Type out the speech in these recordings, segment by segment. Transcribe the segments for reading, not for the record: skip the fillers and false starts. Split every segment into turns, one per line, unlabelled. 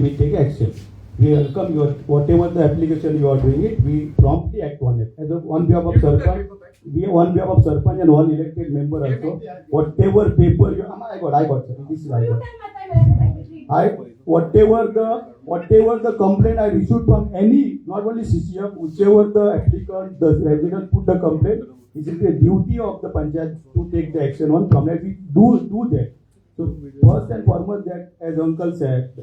we take action. We welcome your whatever the application you are doing it. We promptly act on it. As on behalf of Sarpanch, we on behalf of Sarpanch and all elected member also. Whatever paper you, I got. Sir. This is I got. Whatever the complaint I received from any, not only CCF, whichever the applicant, the resident put the complaint, it is the duty of the panchayat to take the action on complaint. We do that. So first and foremost, that as Uncle said,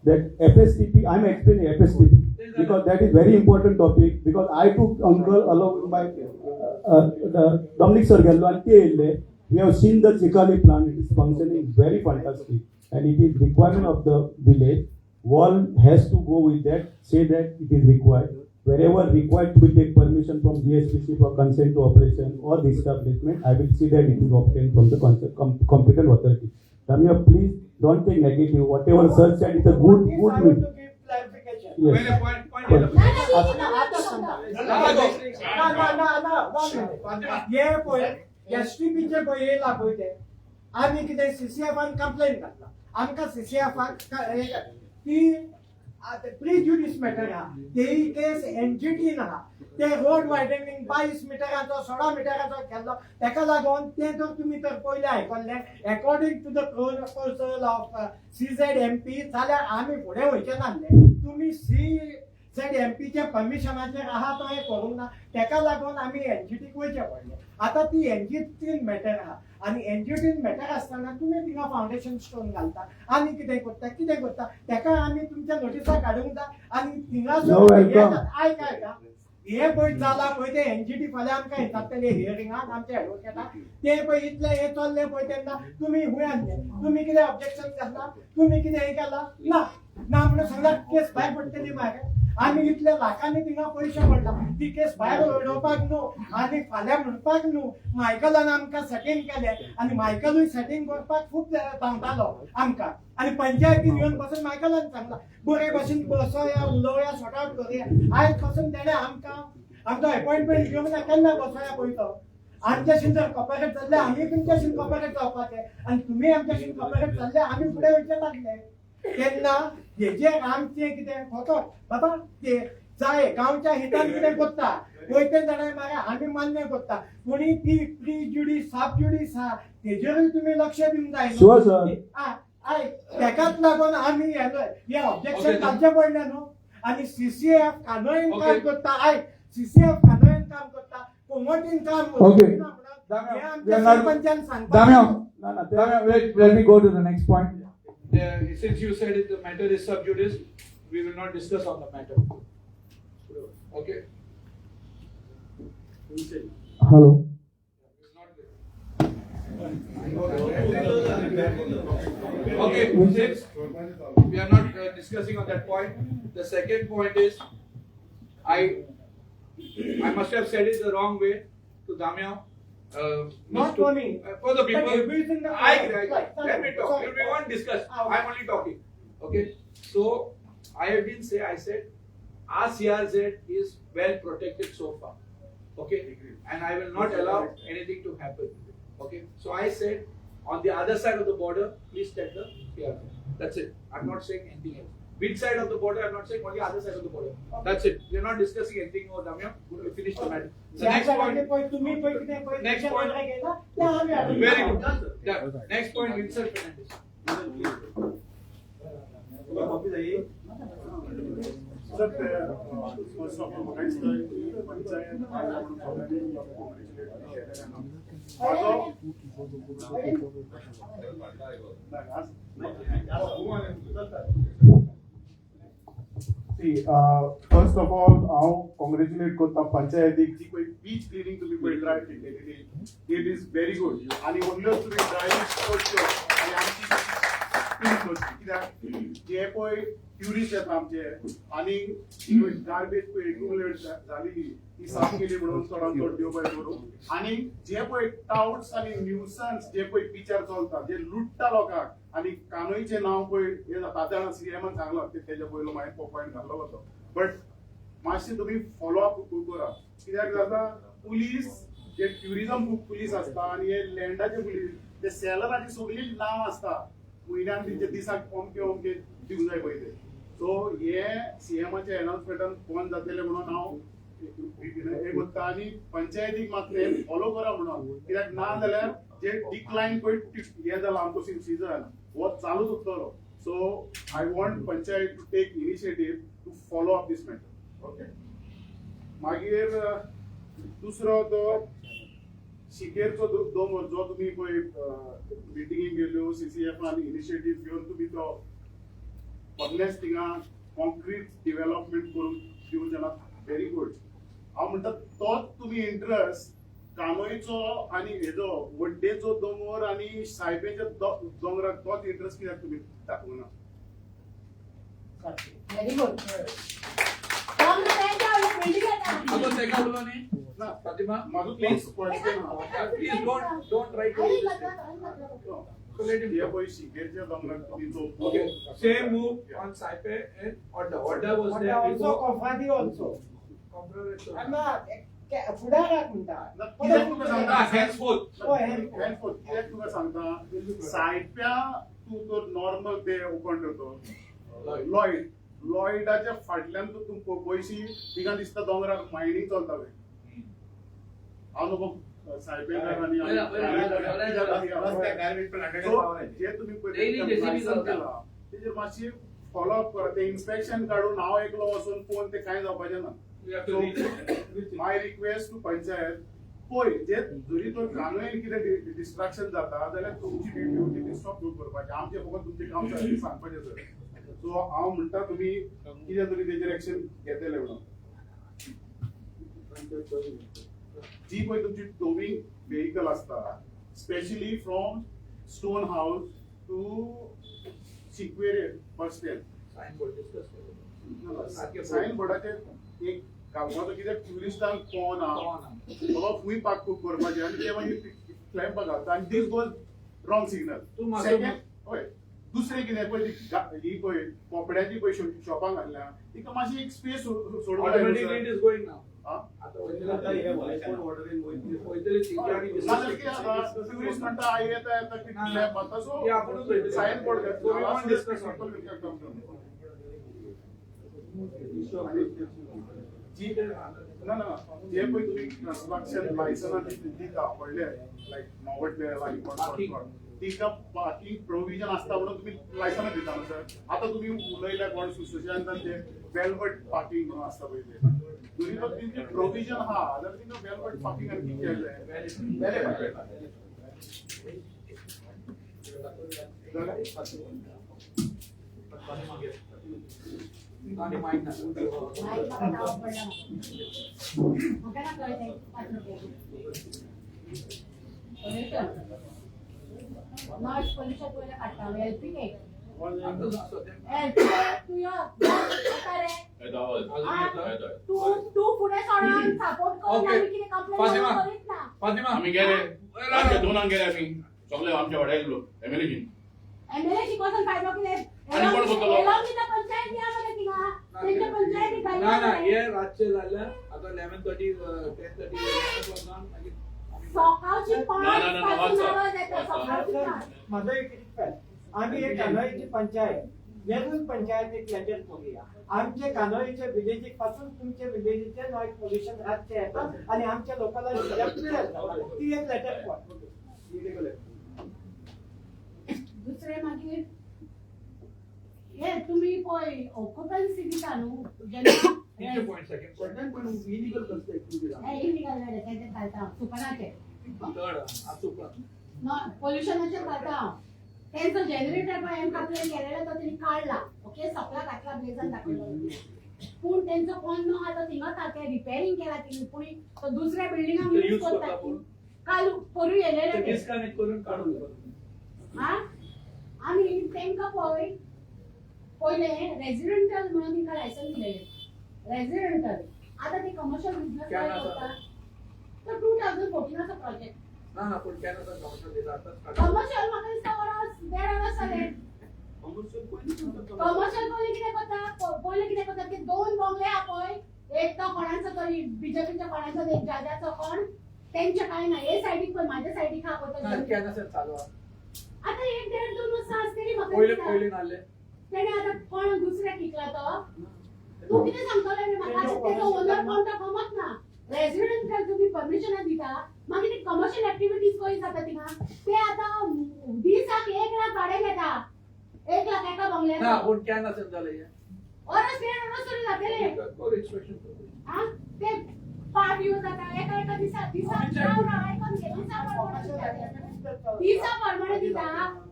that FSTP, I'm explaining FSTP because that is very important topic. Because I took Uncle along with my the Dominic Sir Gallo and KLA. We have seen the Chikali plant. It is functioning very fantastic, and it is requirement of the village. Wall has to go with that. Say that it is required. Wherever required to take permission from GSPC for consent to operation or the establishment, I will see that it is obtained from the competent authority. Ramya, please don't take negative. Whatever sir said is a good.
I want to give clarification.
Yes.
ये पळय एसटीपीचे पळय येयला पळय ते आमी कितें सीसीएफान complain घातला आमकां सीसीएफाक ती प्रिज्युडिस मॅटर आहा तेही केस एनजीटीन आहा ते रोड वायडनिंग 22 मिटराचो 16 मिटराचो केल्लो तेका लागून ते जर तुमी तर पयले आयकल्ले according to the proposal of CZMP जाल्यार आमी फुडें वयचे नासले तुमी सीझेडएमपीच्या परमिशनाचेर आहा तो हे करूंक ना तेका लागून आमी एनजीटीक वयचे पडले आता ती एनजीटीन मॅटर आहा आणि एनजीटीन मॅटर असताना तुम्ही तिंगा फाउंडेशन स्टोन घालता आणि कितें करता तेका आमी तुमच्या नोटिसा काडूंक जाय आणि तिंगा आयका हे पळय जाला पळय ते एनजीटी फाल्यां आमकां येतात ते हियरिंगाक आमचे एडवोकेटाक ते पळय इतले हे चल्ले पळय तेन्ना तुमी हुयान तुमी कितें ऑब्जेक्शन घातला तुमी कितें हे केला ना म्हणून सांगला केस भायर पडटली भायर आमी इतले लाखांनी तिंगा पयशे पडला ती केस भायर उडोवपाक न्हू आनी फाल्यां म्हणपाक न्हू मायकलान आमकां सेटींग केलें आनी मायकलूय सेटींग करपाक खूब सांगतालो आमकां आनी पंचायतीन येवन बसून मायकलान सांगला बरे भशेन बसोया उलोवया सॉर्ट आउट करुया आयज पासून तेणें आमचो अपॉइंटमेंट घेवंक ना केन्ना बसोया पळयतो आमच्याशी जर कॉपरेट जाल्ले आमी तुमच्याशी कॉपरेट जावपाचें आनी तुमी आमच्याशी कॉपरेट जाल्ले आमी फुडें वयचे नासले तेन्ना हेजे आमचे कितें फकत बाबा ते जाय गांवच्या हितान कितें करता पयते जाणां मागीर आमी मान्य करता पूण ती प्रिज्युडिस सब ज्युडिस आहा तेजेरूय तुमी लक्ष दिवंक जाय आय तेकाच लागून आमी हे ऑब्जेक्शन घालचें पडलें न्हू आनी सीसीएफ कानोयेन काम करता आय सीसीएफ कानोयेन काम करता कोमोटीन काम करता हे आमच्या सरपंचान सांगता
Let me go to the next point.
Since you said it, the matter is sub judice, we will not discuss on the matter. Okay?
Hello.
Okay, since we are not discussing on that point, the second point is, I must have said it the wrong way to Damya.
Not for me.
For the people.
Let
me talk. We won't discuss. I'm only talking. Okay. So I said our CRZ is well protected so far. Okay. And I will not allow anything to happen. Okay. So I said on the other side of the border, please check the CRZ. That's it. I'm not saying anything else. Which side of the border? I'm not saying only other side of the border. That's it. We're not discussing anything more, Damya. We finish the matter. The next point. Next point. Very good. Done. Next point, Vincent Fernandez.
First of all, I congratulate Kota Panchayatik ji koi beach cleaning to be koi try केलेली. It is very good. आणि only to be driving culture आणि आमची कित्याक जे पळय tourist येता आमचे आणि गार्बेज पळय एक्युमुलेट जालेली ती साफ केली म्हणून चडांत चड देव बरें करूं आणि जे पळय टाउट्स आणि न्यूसन्स जे पळय बिचार चलता जे लुटता लोकांक आणि कानोईचे नाव पळय हे जाता जाणा सीएमान सांगलो तेजे पयलो मागीर पॉइंट घातलो वतो बट मातशें तुमी फॉलो अप करा कित्याक जाता पुलीस जे ट्युरिझम पुलीस असता आणि हे लँडाचे पुलीस ते सेलराची सगळी नांव असता म्हयन्यान तेंचे दिसाक अमके दिवंक जाय पळय ते सो हे सीएमाच्या अनाउन्समेंटान फोन जातले म्हणून हांव हे करता आनी पंचायतीक मातले फॉलो करा म्हणून कित्याक ना जाल्यार जे डिक्लायन पळय हे जाला आमचो सिजन हो चालूच उरतलो so I want panchayat to take initiative to follow up this matter okay मागीर दुसरो तो शिकेरचो दोंगर जो तुम्ही पळय मिटिंगेक गेल्यो CCF इनिशिएटीव घेवन तुम्ही तो पडलेच थिंगा कॉन्क्रीट डेव्हलपमेंट करून दिवं जाल्यार व्हेरी गुड हांव म्हणटा तोच तुम्ही इंट्रस्ट कानोयचो आनी हेजो वड्डेचो दोंगर आनी सायबेच्या दोंगराक तोच इंट्रस्ट कित्याक तुम्ही दाखोवना
Very good. Come to the
आपण तेका उलो न्ही
ना
प्रतिमा
माझो
please
question
please don't try to so let him
हे पळय शिकेरच्या दोंगराक तुम्ही जो
okay same move on Saipe and Odda was there
also
before
Kofradi also.
compromise
I'm not फुडाराक म्हणटा
कित्याक तुका सांगता
henceforth
होय
henceforth कित्याक तुका सांगता सायप्या तूं तो नॉर्मल ते ओपन करतो लॉयडाच्या फाटल्यान तूं पयशी तिका दिसता दोंगराक मायनिंग चलता पळय हांव नको सायबेकार आनी जे तुम्ही तेजेर मातशी फॉलो अप करा ते इन्स्पेक्शन काडून हांव एकलो वचून पळोवन ते कांय जावपाचें ना
we have to reach
my request to panchayat पळय जे जरी तो कानून कितें डिस्ट्रॅक्शन जाता जाल्यार तुमची ड्युटी ती स्टॉप करपाची आमचे फकत तुमचें काम सांगपाचें सर सो हांव म्हणटा तुम्ही कितें तरी तेजेर एक्शन घेतले म्हणून जी पळय तुमची टोविंग व्हेहिकल आसता specially from stone house to शिकवेरे बस स्टँड
signboard discuss
सायन बोर्डाचेर एक गांवाचो कितें ट्युरिस्टांक पोवना बाबा खूंय पार्क करपाचें आनी ते मागीर क्लॅम्प घालता आनी दीस गोज रॉंग सिग्नल
तूं म्हाका-
सेकेंड हय दुसरें कितें पळय ही पळय कोंपड्याची पळय शॉपां घातल्या तिका मातशी एक space
automatically it is going now आता
ट्युरिस्ट म्हणटा हाय येता येता क्लॅम्प घालता
ते आपुणूच वयतले.
So sign board
So we won't discuss on
जी ना ना जे पळय तुम्ही कन्स्ट्रक्शन लायसन्स दिता व्हडले लायक नॉवट
Parking.
तिका पार्किंग प्रोविजन आसता म्हणून तुम्ही लायसन्स दिता न्हू सर आता तुम्ही उलयल्या कोण सुशेशांतान ते वेलवेट पार्किंग म्हणून आसता पळय ते जरी तो तिचे प्रोविजन आहा जाल्यार तिका वेलवेट पार्किंग आनी कितें केलें
आणि माहित नाही
Noise pollution तुला काढता helping आहे.
आता सध्या
तू पुढे सोडून सपोर्ट करून
Okay.
आम्ही किती कंप्लेंट
फातिमा.
करीत ना
फातिमा
आम्ही गेले रातचे 2 गेले आम्ही सगळे आमच्या वाड्याक एमएलए
एमएलए शिकवून फायदा किती
आणि कोण बोलतलो?
पंचायत या बरं तिला त्यांच्या पंचायती
ना ना हे रातचे झाल्या आता 11:30 10:30
सकाळची
ना, वाचा.
माझं एक रिक्वेस्ट आम्ही एक कानोळीची पंचायत वेगळी पंचायत एक लेटर करूया आमचे कानोळीचे विलेज पासून तुमचे विलेजीचे नॉईज पोल्युशन रातचे येतात आणि आमच्या लोकांना ती एक लेटर
दुसरे मागीर हे तुम्ही पळय ऑक्युपन्सी दिता न्हू जेन्ना
पॉइंट सेकंड पण इलिगल कसं
इलिगल जाले तेचे घालता सुपराचे
पण
पोल्युशनाचे घालता त्यांचं जनरेटर पण एम कंप्लेंट केलेलं तर त्यांनी काढला ओके सपला घातला ब्लेझर दाखवलं पूण त्यांचं कोण न आता थिंगा ते रिपेरिंग केला तिने पुढे तो दुसऱ्या बिल्डिंगात
ते
यूज
use
करता
करता पूण.
काल करू येलेले ते
डिस्कनेक्ट करून काढून
हा आणि त्यांका पहिले रेसिडेंटल म्हणून तिका लायसन्स दिलेले रेसिडेंटल आता ते कमर्शियल बिझनेस
क्या
काय
नाव?
करता तर 2014 चा प्रोजेक्ट
ना पण कॅनडा गव्हर्नमेंट दिला आता
कमर्शियल म्हाका दिसता वरास जाले कमर्शियल पहिले कितें करता पहिले कितें करता की 2 बंगले हा पळय एक तो कोणाचो तरी बीजेपीच्या कोणाचो एक जाग्याचो कोण त्यांच्या काय ना हे सायडीक पण माझ्या सायडीक हा पळय
कॅनडा चालू आहे
आता 1-1.5-2 वर्सां आसतली म्हाका
पहिले
दिसता.
पहिले नाले
त्याने आता कोण दुसऱ्या किकला तो तू किती सांगतोले रे म्हाका तेजो ओनर कोण तो गमत ना रेसिडेंशियल तुम्ही परमिशन दिता मागीर ती कमर्शियल ऍक्टिव्हिटीज कशी जाता थिंगा ते आता दिसाक 1 लाख भाडे घेता 1 लाख एका
ना
बंगल्याचा
पण क्या नसेल झालं हे?
और स्टेट सुरू जातले
करू inspection.
हा ते पार्ट येऊ जाता एका दिसा राव ऐकून घे दिसा प्रमाणे दिता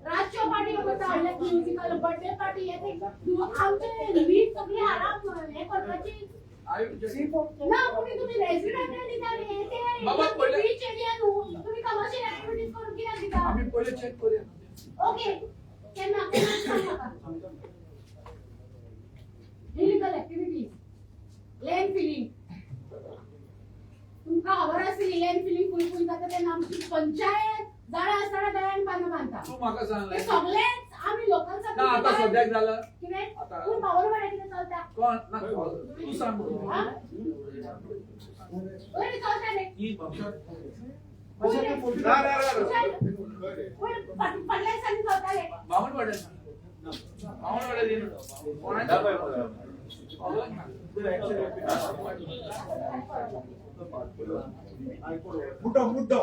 राजच्या पार्टी करता हाडले म्युझिकल बर्थडे पार्टी येते तू आमचे लीड सगळी आराम हे करपाची
I will just-
ना तुम्ही रेसिडेंशियल दिता रे ते
बाबा, पहिले-
बीच एरिया नु तुम्ही कमर्शियल ऍक्टिव्हिटीज करून किती दिता
आम्ही पहिले चेक करूया.
ओके केन्ना सांगा इलिगल ऍक्टिव्हिटीज लँड फिलिंग तुमका खबर आसली लँड फिलिंग खूंय जाता तेन्ना आमची पंचायत जाळा आसतना दळण पानं बांदता
तू म्हाका सांग
ते सगळेच आम्ही लोकांचा
ना आता सद्याक झालं
कितें
आता-
पूण पावर वाड्या कितें चलता
कोण ना तू सांग
हा? वयर चलता रे
की पक्षात
वयर-
ना, ना, ना, ना.
वयर पडल्या दिसांनी चलता रे
बावन्न वाड्यात बावन्न वाड्यात येईन. कोणाच्या?
मुद्दो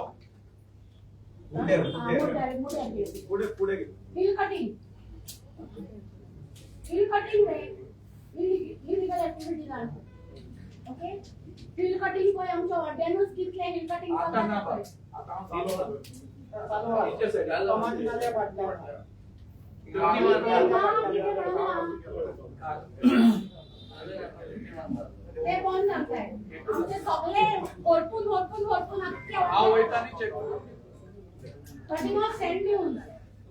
पुढे पुढे हिल कटिंग रे illegal activity okay hill cutting पळय आमच्या ऑर्डिनन्स कितले हिल कटिंग
आता ना बा. आता हांव चालू आहा. इथे सगळ्याला
ते बंद जाताय आमचे सगळे भरपूर
हांव वयतानी चेक करता.
Cutting of sand dunes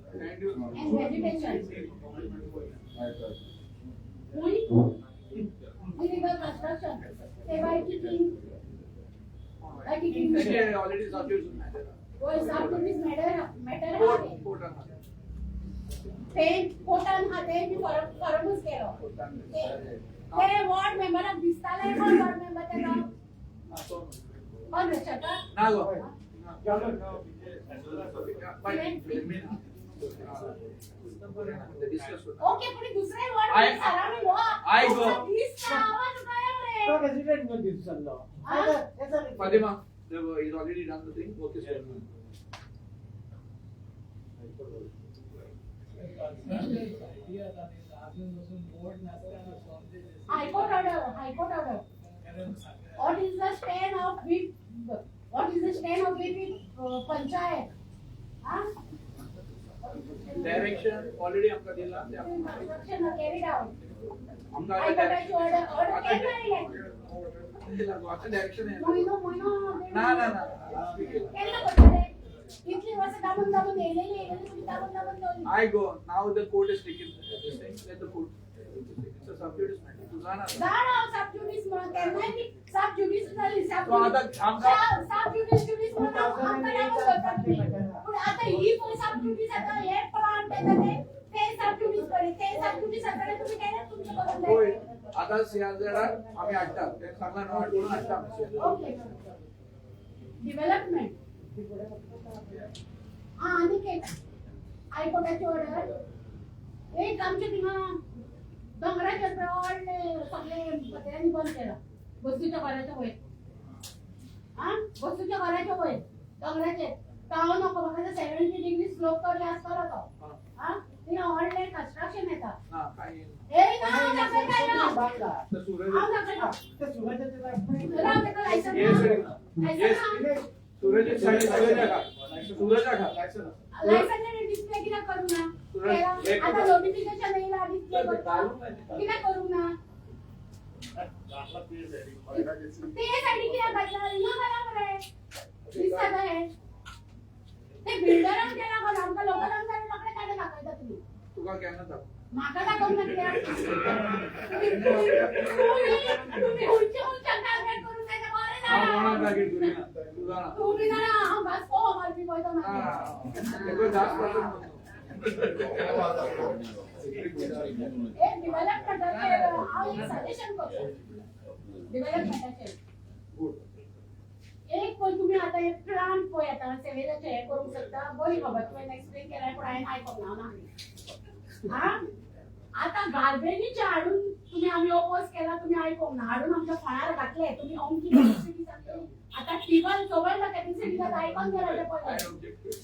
And you-
and vegetation. Illegal construction. Say by kicking.
त्याचे already subjects matter.
Boy, some to this matter
Court-
आहे.
court आहे.
ते कोर्टान हाते मी फरकूच केलो. ते वॉर्ड मेंबर दिसताले पण वॉर्ड मेंबर त्याला
हा, तो.
पण रचता.
ना गो. Discuss करू.
ओके पण दुसरे वॉर्ड
I-
मेंबर सरामी हो.
I go.
दिसता आवाज काय रे?
रेसिडेंट मध्ये दिसलो
Fatima, he's already done the thing. Okay, sir.
High Court order. What is the stand of with panchayat? Huh?
Direction already आमका दिला. ते आमका-
Construction carried out.
आमका
High
आता
Court order
आता-
केलं आहे.
दिला. आता direction आहे.
मोहिनो
ना ना ना.
केलं पडलं इतकी वर्ष दाबून येलेली तुम्ही दाबून लावली.
I go. Now the court is taking this thing. Let the court. It's a subjudice matter. तू जा ना.
दाडा सबज्युडिस म्हणून त्यांना मी सबज्युडिस झाली
तो आता आमका-
सबज्युडिस म्हणून आमका नाव बोलतात तुम्ही. पण आता ही पण सबज्युडिस आता हे प्लांट देतात ते सबज्युडिस करे ते सबज्युडिस आता तुम्ही काय तुमचं बघून
होय.
द्यायचं.
आता सियाजरा आम्ही हाडटा. ते सांगला न्हू हाडून हाडटा.
ओके डेव्हलपमेंट आणि काय हायकोर्टाची ऑर्डर एक आमच्या थिंगा डोंगराचे प्रवाळ सगळे पत्र्यांनी बंद केलं बसूच्या घराच्या वयर हा बसूच्या घराच्या वयर डोंगराचे ताव नको म्हाका 70 डिग्री स्लोप करले आसतलो तो हा थिंगा ऑनलाईन कन्स्ट्रक्शन येता
ना काही
ए ना दाखयता ना
बांगला
तर सूरज
हांव दाखयता
ते सुरजाचे काय
राव तेका licence
Yes, sir.
Licence
Suraj सूरजा खा.
लायसन डिस्प्ले किती करू ना
सूरज, एक
आता
मिनिट.
नोटिफिकेशन येईल डिस्प्ले किती करू ना ते साठी किती बदला ना बरोबर आहे दिसत आहे ते बिल्डरांना केला का आमका लोकांना लकडे काढे टाकायचा तुम्ही
तुका केन्ना दाखव.
माका दाखवून ना तुम्ही उंच टार्गेट करून त्याच्या बरे
हांव कोणाक
जाणार
टार्गेट करिना. तू जा ना.
तुम्ही ना हांव भास्को मारपी पळयता
हा.
मागीर
तेका जास्त पडतो.
एक डेव्हलपमेंट हांव एक सजेशन करतो डेव्हलपमेंटाचे एक पण तुम्ही आता एक प्लान पळय आता सेवेचे हे करू शकता बरी खबर तुवें एक्सप्लेन केल्यार पण हांवें आयकूंक ना हा आता गार्बेजीचे हाडून तुम्ही आम्ही आम्ही ओपोज केला तुम्ही ऐकून ना हाडून आमच्या फळार घातले तुम्ही अमकी कॅपॅसिटी सांगतली आता टिबल चवळला कॅपॅसिटी ऐकून गेला ते
I
पहिले
object it.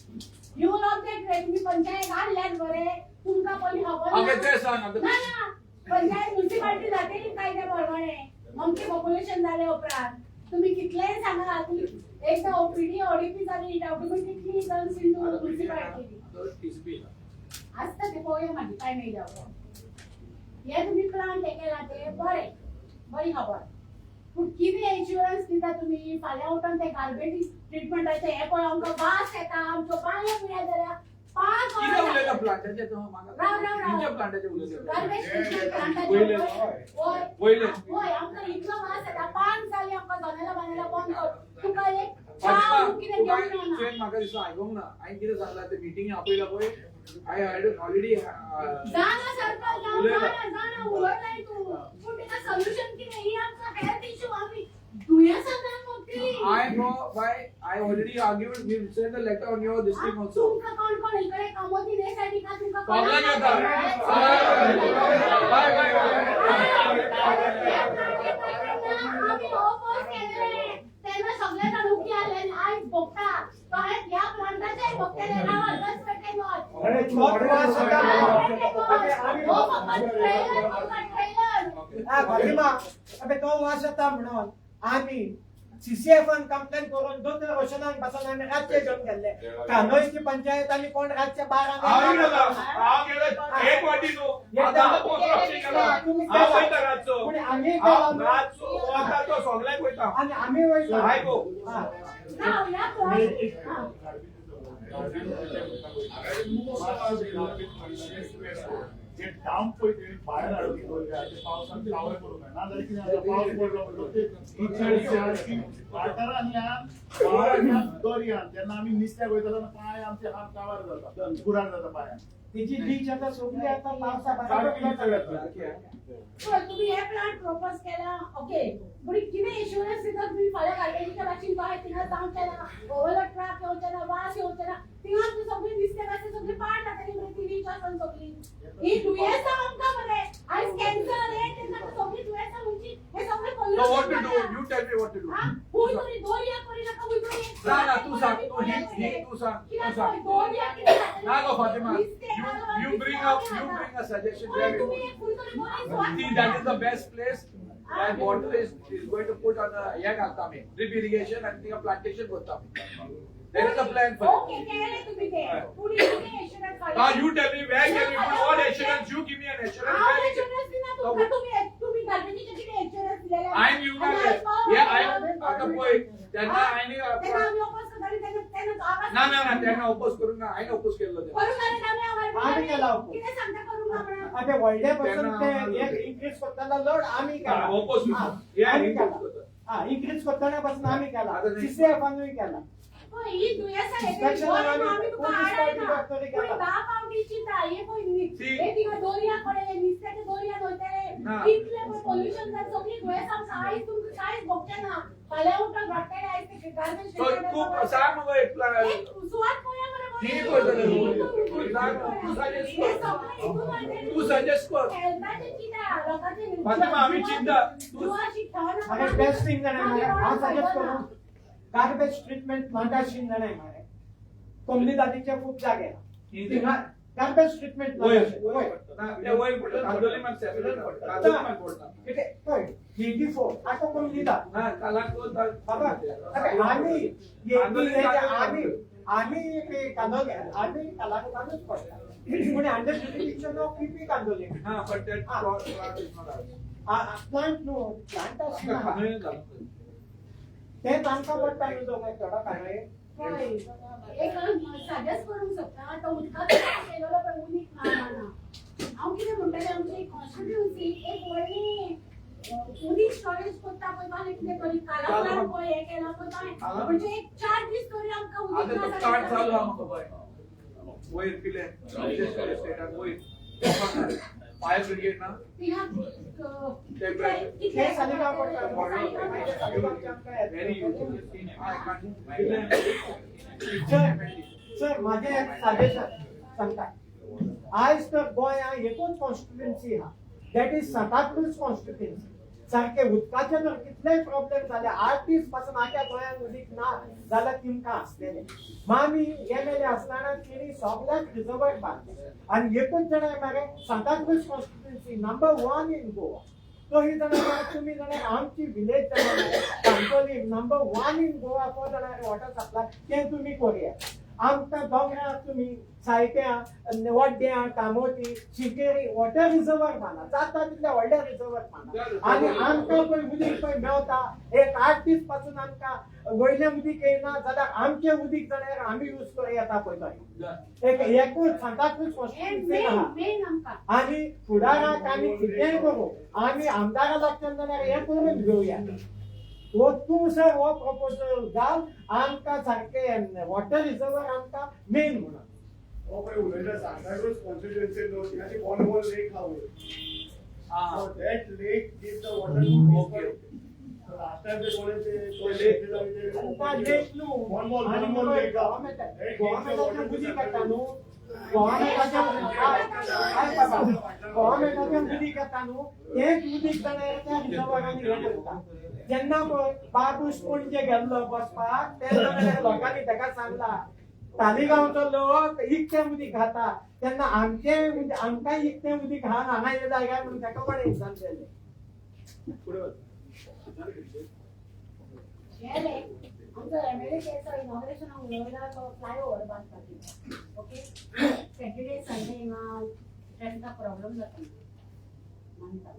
यू ऑब्जेक्ट रे तुम्ही पंचायत हाडल्यात बरे तुमका पहिले खबर
Okay, ते सांग आता.
ना ना पंचायत म्युनिसिपालिटी जाते कायद्या प्रमाणे आमचे पॉप्युलेशन झाले उपरांत तुम्ही कितलेही सांगा तुम्ही एकदा ओपीडी ओडीपी झाली it automatically turns into municipality
तो TCP ला.
असतं ते पोहे मध्ये काय नाही जाऊ हे तुम्ही प्लांट हे केला ते बरे बरी खबर पूण कितें इन्शुरन्स दिता तुम्ही फाल्यां उठून ते गार्बेज ट्रिटमेंटाचे हे पळय आमकां वास येता आमच्यो बांयो पिड्या जाल्या 5
किती उलयता प्लांटाचे तो म्हाका
राव.
तुमच्या प्लांटाचे उलयता
गार्बेज ट्रिटमेंट
पहिले.
प्लांटाचे
पहिले.
होय आमकां इतलो वास येता 5 जाली आमकां जनेला बांदला बंद कर तुका एक
फातिमा,
चाव कितें
तू
घेवन
काय
येना
तुवें म्हाका दिसता आयकूंक ना हांवें कितें सांगलां ते मिटींग आपयला पळय I had already
जाना सरकार जाना उलटलाय तू पूण तिका सोल्युशन कितें ही आमचा हेल्थ इश्यू आमी दुयेंसांना मोठी
I know why I already argued. We sent a letter on your this thing also.
तुमका कोण इकडे कामोदी देसाठी का तुमका
Problem येता.
आम्ही ऑफर्स केले त्यांना सगळे जण उकी आले आणि आज बघता काय या प्लांटाचे बघते राव 10 सेकंड
अरे बहुत वास होता
हो फक्त ट्रेलर
फातिमा अबे तो वास येता म्हणून आम्ही सीसीएफन कंप्लेंट करून 2 वर्षांनी पासून आम्ही राज्य घेऊन गेले कानोईची पंचायत आणि कोण राज्य 12
हांव गेलो एक वाटी न्हू आता पोस्ट केला
तुम्ही
हांव वयता रातचो
पण आम्ही
रातचो वता तो सगळ्याक वयता
आणि आम्ही वयता
आयको
राव या प्लांट
जे डांप पळय ते भायर हाडून दवरल्या ते पावसान कावर करूंक जाय ना जाल्यार कितें जाता पावस पडलो म्हणटकीर ते वाठारांत आनी ह्या दर्यान जेन्ना आमी नुस्त्याक वयता तेन्ना पांय आमचे हात काबार जाता बुराक जाता पांयान
तिची बीच आता सोडली आता पावसा
तुम्ही हे प्लांट प्रपोज केला ओके बरी किती इन्शुरन्स दिता तुम्ही फाल्यां गार्बेजीच्या भाशेन बाय तिंगा जावचे ना ओव्हरलोड ट्रक येवचे ना वास येवचे ना तिंगा तू सगळी दिसते कसे सगळी पाड जातली बरी ती बीच आसन सगळी ही दुयेंसां आमकां मरे आयज कॅन्सर हे तेन्ना सगळी दुयेंसां म्हणजे हे सगळे
So what to do? You tell me what to do.
हुंय तरी दोरिया करी नाका हुंय तरी
ना ना तू सांग तू सांग
कित्याक दोरिया कित्याक
ना गो Fatima you bring a suggestion there
तुम्ही एक हुंय तरी बोलायचं
see that is the best place that water is going to put on a yak घालता आमी drip irrigation and the plantation करता आमी there is a plan for
okay केले तुम्ही ते पुढे किती insurance
now you tell me where can we put what assurance you give me an assurance where we can
तुम्ही गार्बेजीचे किती इन्शुरन्स दिलेले
I'm you yeah I'm आता पळय त्यांना आयनी ना ना ना त्यांना ओपोज करून ना आयन ओपोज केलं ते
आम्ही केला अबे व्हडले पासून ते एक इन्क्रीज करताना लोड आम्ही केला
ओपोज या
आम्ही
ओपोज
केला
करता
हा इन्क्रीज करताना पासून आम्ही केला
आता नाही.
सीसीएफ आम्ही केला
so तू सांग मग एक plan ठीक तू suggest कर फातिमा आम्ही चिंता
अरे बेस्ट थिंग जाणे हा सजेस्ट करू गार्बेज ट्रीटमेंट प्लांटेशन जाणे मारे कमली दादीचे खूप जागे गार्बेज ट्रीटमेंट
वय ते वय कुठे कांदोली मग सेपरेट कांदोली मग बोलता
किती होय 84 आता कमली दा
ना कालाक तो
बाबा अरे आम्ही ते कांदोली आम्ही कलाकारांच पडला पण अंडर जुरिडिक्शन ऑफ पीपी कांदोली
हां but that plot is not ours
plant no plant
आपका खाणे झालं
ते तांका पडटा न्हू तो काय थोडा काय
एक सजेस्ट करूंक शकता आता उदकाचो केलेलो पण उदीक ना हांव कितें म्हणटलें आमची कॉन्स्टिट्युएन्सी एक व्हडली उदीक स्टोरेज करता पळय बाय कितें तरी कालांतरान पळय हे केला पळय म्हणजे एक 4 दीस तरी आमकां उदीक
आता तो स्टार्ट चालू हा मग बाय वयर पिले स्टेटात वयर फायर ब्रिगेड ना
हे सालिका पडटा
व्हेरी
सर माझे एक सजेशन सांगता आज तर गोंया एकूच कॉन्स्टिट्युएन्सी हा दॅट इज सांताक्रूज कॉन्स्टिट्युएन्सी सारखे उदकाचे जर कितलेय प्रॉब्लेम झाले 8 दीस पासून आख्या गोंयांत उदीक ना जाल्यार तिमकां आसलेले मामी एमएलए असताना तिणी सगळ्याक रिजर्वायर बांदले आणि एकूच जाणां मरे Santacruz constituency number 1 in Goa तो ही जाणां तुम्ही जाणां आमची village Kantoli number 1 in Goa for जाणां वॉटर सप्लाय ते तुम्ही करूया आमकां दोंगराक तुम्ही सायट्या वड्ड्या कामोती शिकेरी वॉटर रिजर्वायर बांदा जाता तितले व्हडले रिजर्वायर बांदा आणि आमकां पळय उदीक पळय मेवता एक 8 दीस पासून आमकां वयलें उदीक येना जाल्यार आमचें उदीक जाल्यार आमी यूज करूं येता पळय तो एक एकूच सांताक्रूज कॉन्स्टिट्युएन्सी आहा
मेन आमकां
आणि फुडाराक आमी कितेंय करूं आमी आमदारा लागच्यान जाल्यार हें करून घेवया वो तूं सर हो प्रपोजल घाल आमकां सारकें वॉटर रिजर्वायर आमकां मेन म्हणून
हो पळय उलयता सांताक्रूज कॉन्स्टिट्युएन्सी न्हू तिगाची कॉर्नवॉल लेक आहा So that lake gives the water to people. So last time they wanted to lake one more lake.
गव्हर्नमेंटाच्या बुदी काडटा न्हू गव्हर्नमेंटाच्या बुदी काडटा न्हू एक उदीक जाल्यार त्या रिजर्वायरांनी हें करता जेन्ना पळय बाबूश पणजे गेल्लो बसपाक ते जाल्यार लोकांनी ताका सांगला तालिगांवचो लोक इकतें उदीक खाता तेन्ना आमकां इकतें उदीक हांगा हांगा हे जाग्यार म्हणून ताका कोणें एक्झाम केलें
गेले आमचो एमएलए केसो इनॉग्रेशनाक उलयला तो फ्लायओव्हर बांदपाची ओके सॅटर्डे संडे हिंगा ट्रॅफिकाक प्रॉब्लेम जाता मानता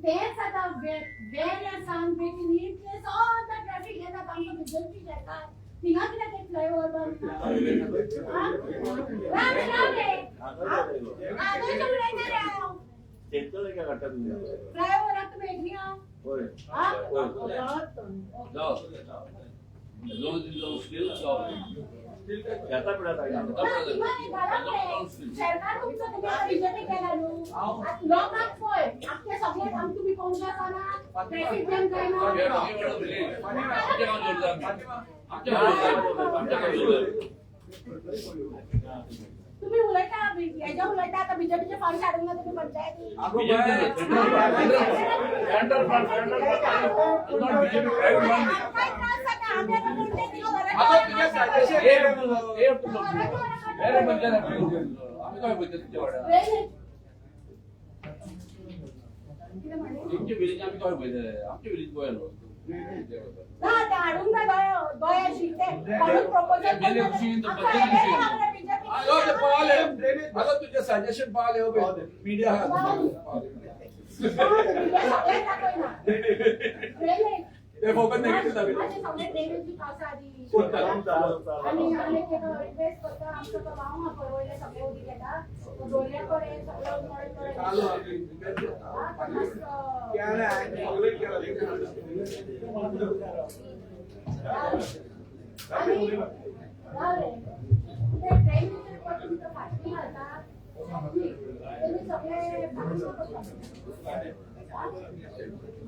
तेच आतां वेऱ्या सान बेगीन ही प्लेस ऑल द ट्रॅफिक येता आमकां बिजनची शेकार तिंगा कित्याक एक फ्लायओव्हर बांदता फ्लायओव्हराक तुमी एक न्ही हांव सरकार तुमचो तुम्ही आता बीजेपी केला न्हू लोकांक पळय आख्खे सगळे आम तुम्ही काँग्रेस आना ट्रॅफिक जॅम जायना तुम्ही उलटा हेजा उलटा आता बीजेपीचे फंड हाडूंक ना तुम्ही पंचायती
आमच्या विलेज आम्ही काय पळयता आमच्या विलेज गोंयान
ना ते हाडूंक ना गोंया शिकते म्हणून प्रपोजल
आता तुझे सजेशन पाहिले हो मीडिया ते फोकस नेगेटिव्ह झाले
सगळे ड्रेनेजची कासा आधी
चालू
आणि आम्ही इन्व्हेस्ट करता आमचं तो गाव हा पळवले सगळे उदी घेता दोऱ्याकडे सगळं उमळतं
चालू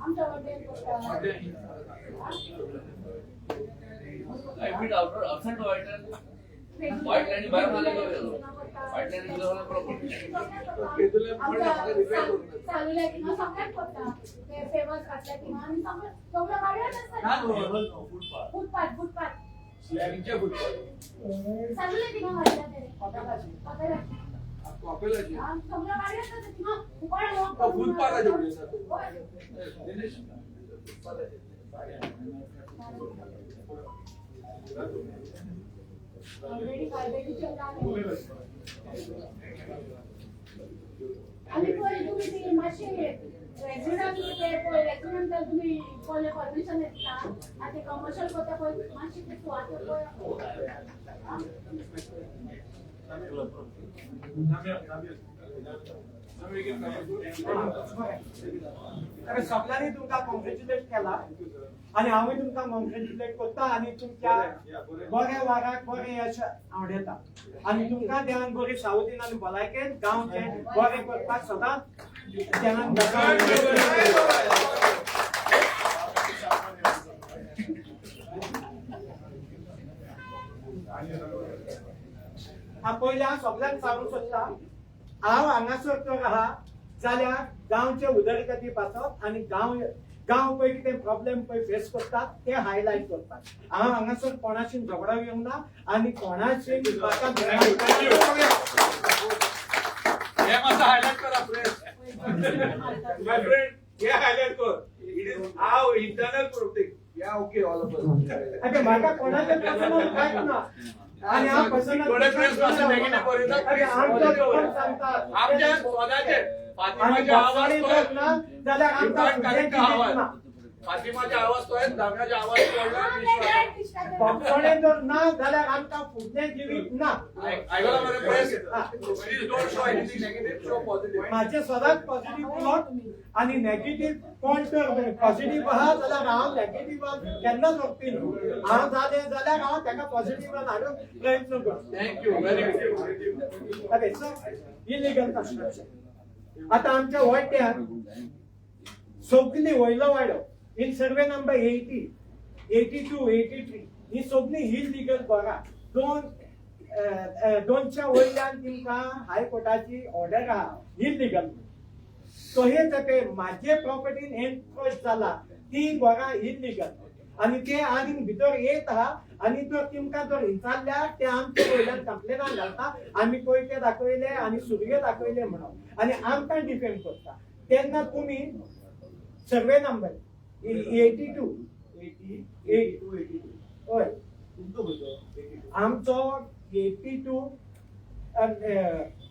आमच्या वडील
अपसेंट व्हाईट लाईन बाहेर आले व्हाईट लाईन
चालू किंवा सगळ्यात पडता ते फेमस घातल्या किंवा आणि सगळं गाड्याच असतात फुटपाथ चालू किंवा घातल्या ते
कॉपेलाची
सगळं गाड्याच असतात किंवा उपाड
फुटपाथाचे
ऑलरेडी कार्बेटिंग आणि पळय तुम्ही ती मातशी रेसिडेंट ते पळय रेसिडेंट तुम्ही पळय परमिशन येता आणि ते कमर्शियल कोता पळय मातशी ते सुवात पळय
सगळ्यांनी तुमकां कॉंग्रॅच्युलेट केला आणि हांवूय तुमकां कॉंग्रॅच्युलेट करता आणि तुमच्या बऱ्या वाराक बरें यश हांव दिता आणि तुमकां देवान बरी सावधीन आनी भलायकेन गांवचे बरें करपाक सदांच देवान पयले हांव सगळ्यांक सांगूंक सोदता हांव हांगासर तर आहा जाल्यार गांवचे उदरगती पासत आनी गांव पळय कितें प्रॉब्लेम पळय फेस करतात ते हायलायट करतात. हांव हांगासर कोणाशी झगडो येवंक ना आनी कोणाशी म्हाका
हे मातसो highlight करा, friends. My friend, हे highlight कर. It is our internal politics. Yeah, okay, all of us.
अरे म्हाका कोणाचे पर्सनल कांयच ना आनी हांव पर्सनल
थोडे friends मातशे negative बरयतात.
अरे आमचो रिपोर्ट सांगतात
आमच्या स्वतःचे
आनी
फातिमाचे आवाज
बसवाडी
तो
जर ना जाल्यार आमकां
correct
फुडलें
आवाज.
कितेंच ना.
फातिमाचे आवाज तो आहे, दाम्याचे आवाज पडला विश्वास.
बसवाडी जर ना जाल्यार आमकां फुडलें जिवीत ना.
ऐकला मरे press. Please don't show anything negative, show positive.
माझे सदांच पॉझिटिव्ह प्लॉट आणि नेगेटिव्ह कोण तर पॉझिटिव्ह आहा जाल्यार हांव नेगेटिव्ह केन्नाच वचपी न्हू. हांव जालें जाल्यार हांव ताका पॉझिटिव्हान हाडूंक प्रयत्न करता.
Thank you, very good.
Okay so illegal construction आतां आमच्या वाड्यान सगळी वयलो वाडो इन सर्वे नंबर 80, 82, 83 ही सगळी इलिगल घरां दोनच्या वयल्यान तिमकां हायकोर्टाची ऑर्डर आहा इलिगल. सो हे तेपे म्हाजे प्रॉपर्टीन एन्क्रोच जाला ती घरां इलिगल आनी ते आनीक भितर येत आहा आनी जर तिमकां जर विचारल्यार ते आमच्या वयल्यान कंप्लेनां घालता आमी कोयते दाखयले आनी सुरयो दाखयले म्हणून आनी आमकां डिफेंड करता. तेन्ना तुमी सर्वे नंबर 82 हय आमचो 82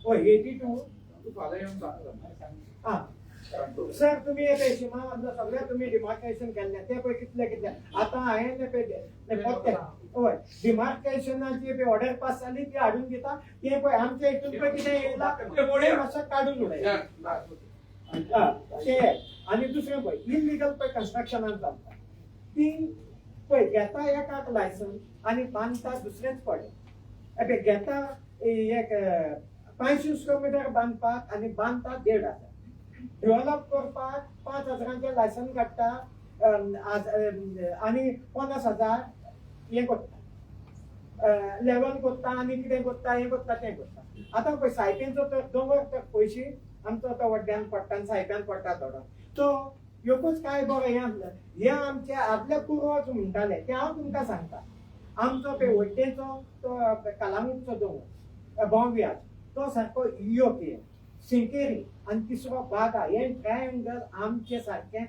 हय 82 आं सर तुम्ही हे पळय शिमा सगळे तुम्ही डिमार्केशन केल्ले ते पळय कितले आतां हांवें ते पळय फक्त हय डिमार्केशनाची पळय ऑर्डर पास जाली ती हाडून दिता ते पळय आमच्या हितून पळय कितें येयला ते मातसो काडून उडय ते आनी दुसरें पळय इलिगल पळय कन्स्ट्रक्शनान चलता ती पळय घेता एकाक लायसन्स आनी बांदता दुसरेंच पडे पळय घेता एक 500 स्क्वेअर मिटर बांदपाक आनी बांदता 1,500 डेव्हलप करपाक 5,000चे लायसन्स काडटा आनी 50,000 हे करता लेवल करता आनी कितें करता हे करता तें करता. आतां पळय सायटीचो तर दोंगर तर पयशे आमचो तो वड्ड्यान पडटा आनी सायट्यान पडटा थोडो तो एकूच काय बरो हे आमचे आपले पुर्वज म्हणटाले ते हांव तुमकां सांगता. आमचो पळय वड्डेचो तो कलांगूटचो दोंगर बॉम्बियार तो सारको योग्य सिंकेरी आनी तिसरो बागा हे ट्रायंगल आमचे सारखे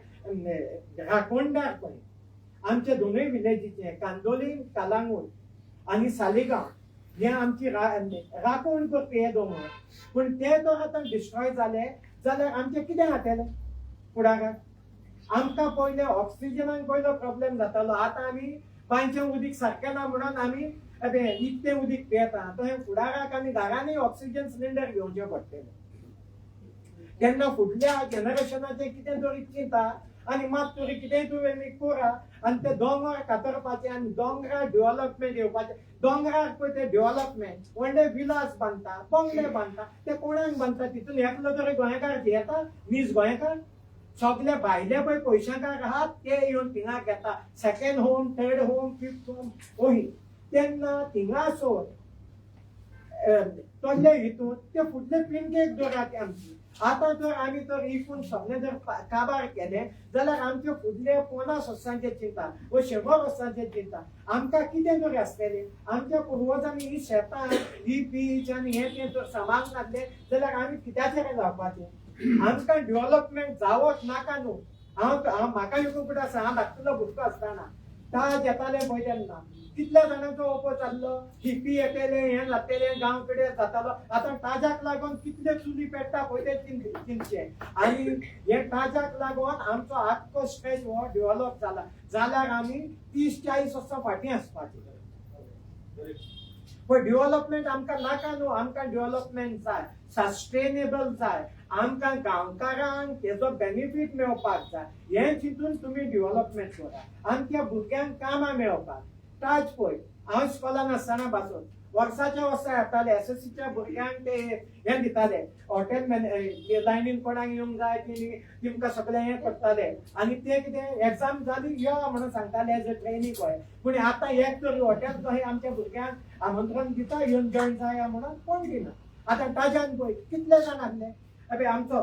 राखोंडार पळय आमचे दोनूय विलेजीचे कांदोली कलांगूट आनी सालिगांव हे आमची राखण करपी हे दोंगर पूण ते जर आतां डिस्ट्रॉय जाले जाल्यार आमचे कितें जातलें फुडाराक. आमकां पयले ऑक्सिजनाक पयलो प्रॉब्लेम जातालो आतां आमी बांयचें उदीक सारकें ना म्हणून आमी निकतें उदीक पियेता थंय फुडाराक आमी घरांनी ऑक्सिजन सिलिंडर घेवचे पडटले. तेन्ना फुडल्या जनरेशनाचें कितें तरी चिंता आनी मात तरी कितेंय तुवें करा आनी ते दोंगर कातरपाचे आनी दोंगरार डेव्हलपमेंट येवपाचें. दोंगरार पळय ते डेव्हलपमेंट व्हडले विलास बांदता बंगले बांदता ते कोणाक बांदता तितून एकलो तरी गोंयकार येता 20 गोंयकार सगळे भायले पळय पयशांकार आहात ते येवन थिंगा घेता second home third home fifth home ओही तेन्ना थिंगासोर तसले हितून ते फुडले पिणकेक जोरात आमची. आतां जर आमी तर इकून सगळे जर काबार केले जाल्यार आमचे फुडले 50 वर्सांचे चिंता व 100 वर्सांचे चिंता आमकां कितें तरी आसतलें. आमच्या पुर्वजांनी ही शेतां ही बीच आनी हे तें जर सांबाळून घातलें जाल्यार आमी कित्याचेर जावपाचें. आमकां डेव्हलपमेंट जावंच नाका न्हू. हांव म्हाका एकूच फुडें आसा हांव धाकटुलो भुरगो आसतना ताज येताले पळय तेन्ना कितल्या जाणांचो ओपो चाललो हिपी येतले हे जातले गांव कडेन जातालो. आतां ताजाक लागून कितले चुली पेट्टा पळय ते चिंतचे आनी हे ताजाक लागून आमचो आख्खो स्ट्रेच हो डेव्हलप जाला जाल्यार आमी 30-40 वर्सां फाटीं आसपाचें. पण डेव्हलपमेंट आमकां नाका न्हू. आमकां डेव्हलपमेंट जाय सस्टेनेबल जाय आमकां गांवकारांक तेजो बेनिफीट मेळपाक जाय हें चिंतून तुमी डेव्हलपमेंट करा आनी त्या भुरग्यांक कामां मेळपाक. ताज पळय हांव स्कॉलान आसतना पासून वर्साच्या वर्सा येताले SSCच्या भुरग्यांक ते हे दिताले हॉटेल लायनीन कोणाक येवंक जाय तिमकां सगळें हें करताले आनी ते कितें एग्जाम जाली यो म्हणून सांगताले एज अ ट्रेनींग कळ्ळें. पूण आतां एक तरी हॉटेल तो आमच्या भुरग्यांक आमंत्रण दिता येवन जॉयन जाया म्हणून कोण दिना. आतां ताज्यान पळय कितले जाण आहले पळय आमचो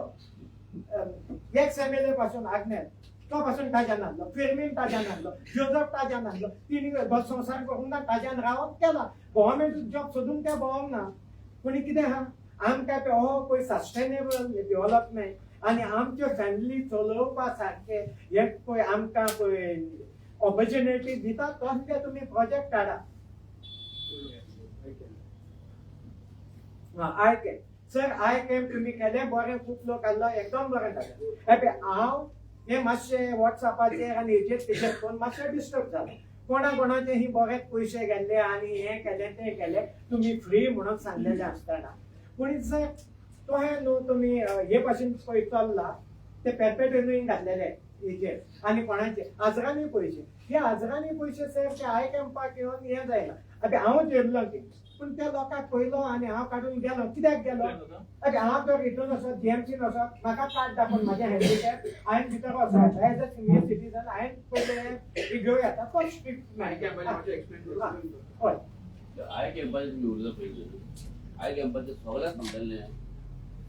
एक्स MLA पासून आग्नेल तो पासून ताज्यान आणलो, फेर्मीन ताज्यान आणलो, जोझफ ताज्यान आणलो, तिणी संसार करून ना ताज्यान रावप केला. गव्हर्नमेंट जॉब सोदून ते भोवंक ना. पूण कितें आहा आमकां हो पळय सस्टेनेबल डेव्हलपमेंट आनी आमच्यो फॅमिली चलोवपा सारके हे पळय आमकां पळय ऑपॉर्च्युनिटी दिता तसले तुमी प्रोजेक्ट हाडा. I came sir I came तुमी केले बरें खूब लोक आसलो एकदम बरें जालें. हांव हे मातशें वॉट्सॅपाचेर आनी हेचेर तेचेर फोन मातशें डिस्टर्ब जालें. कोणाचे ही बरेच पयशे गेल्ले आनी हे केले ते केले तुमी फ्री म्हणून सांगलेले आसतना. पूण सर तो हे न्हू तुमी हे भाशेन पळय चल्ला ते पेर्पेट्युएटींग घातलेले हेचेर आनी कोणाचे आजरांनी पयशे हे आजरांनी पयशे सर ते आय कॅम्पाक येवन हे जायना. हांव जेल्लो की पूण त्या लोकांक पयलो आनी हांव काडून गेलो. कित्याक गेलो हांव जर हितून असो जीएमसीन असो म्हाका कार्ड दाखोवन म्हाजें हँडिकॅप हांवें भितर वचो एज अ सिनियर सिटीजन हांवें पयले घेवं येता तो strict
I can explain to you.
हय
आय कॅम्पाचे तुम्ही उरलं पाहिजे. आय कॅम्पाचे सगळ्या सांगताले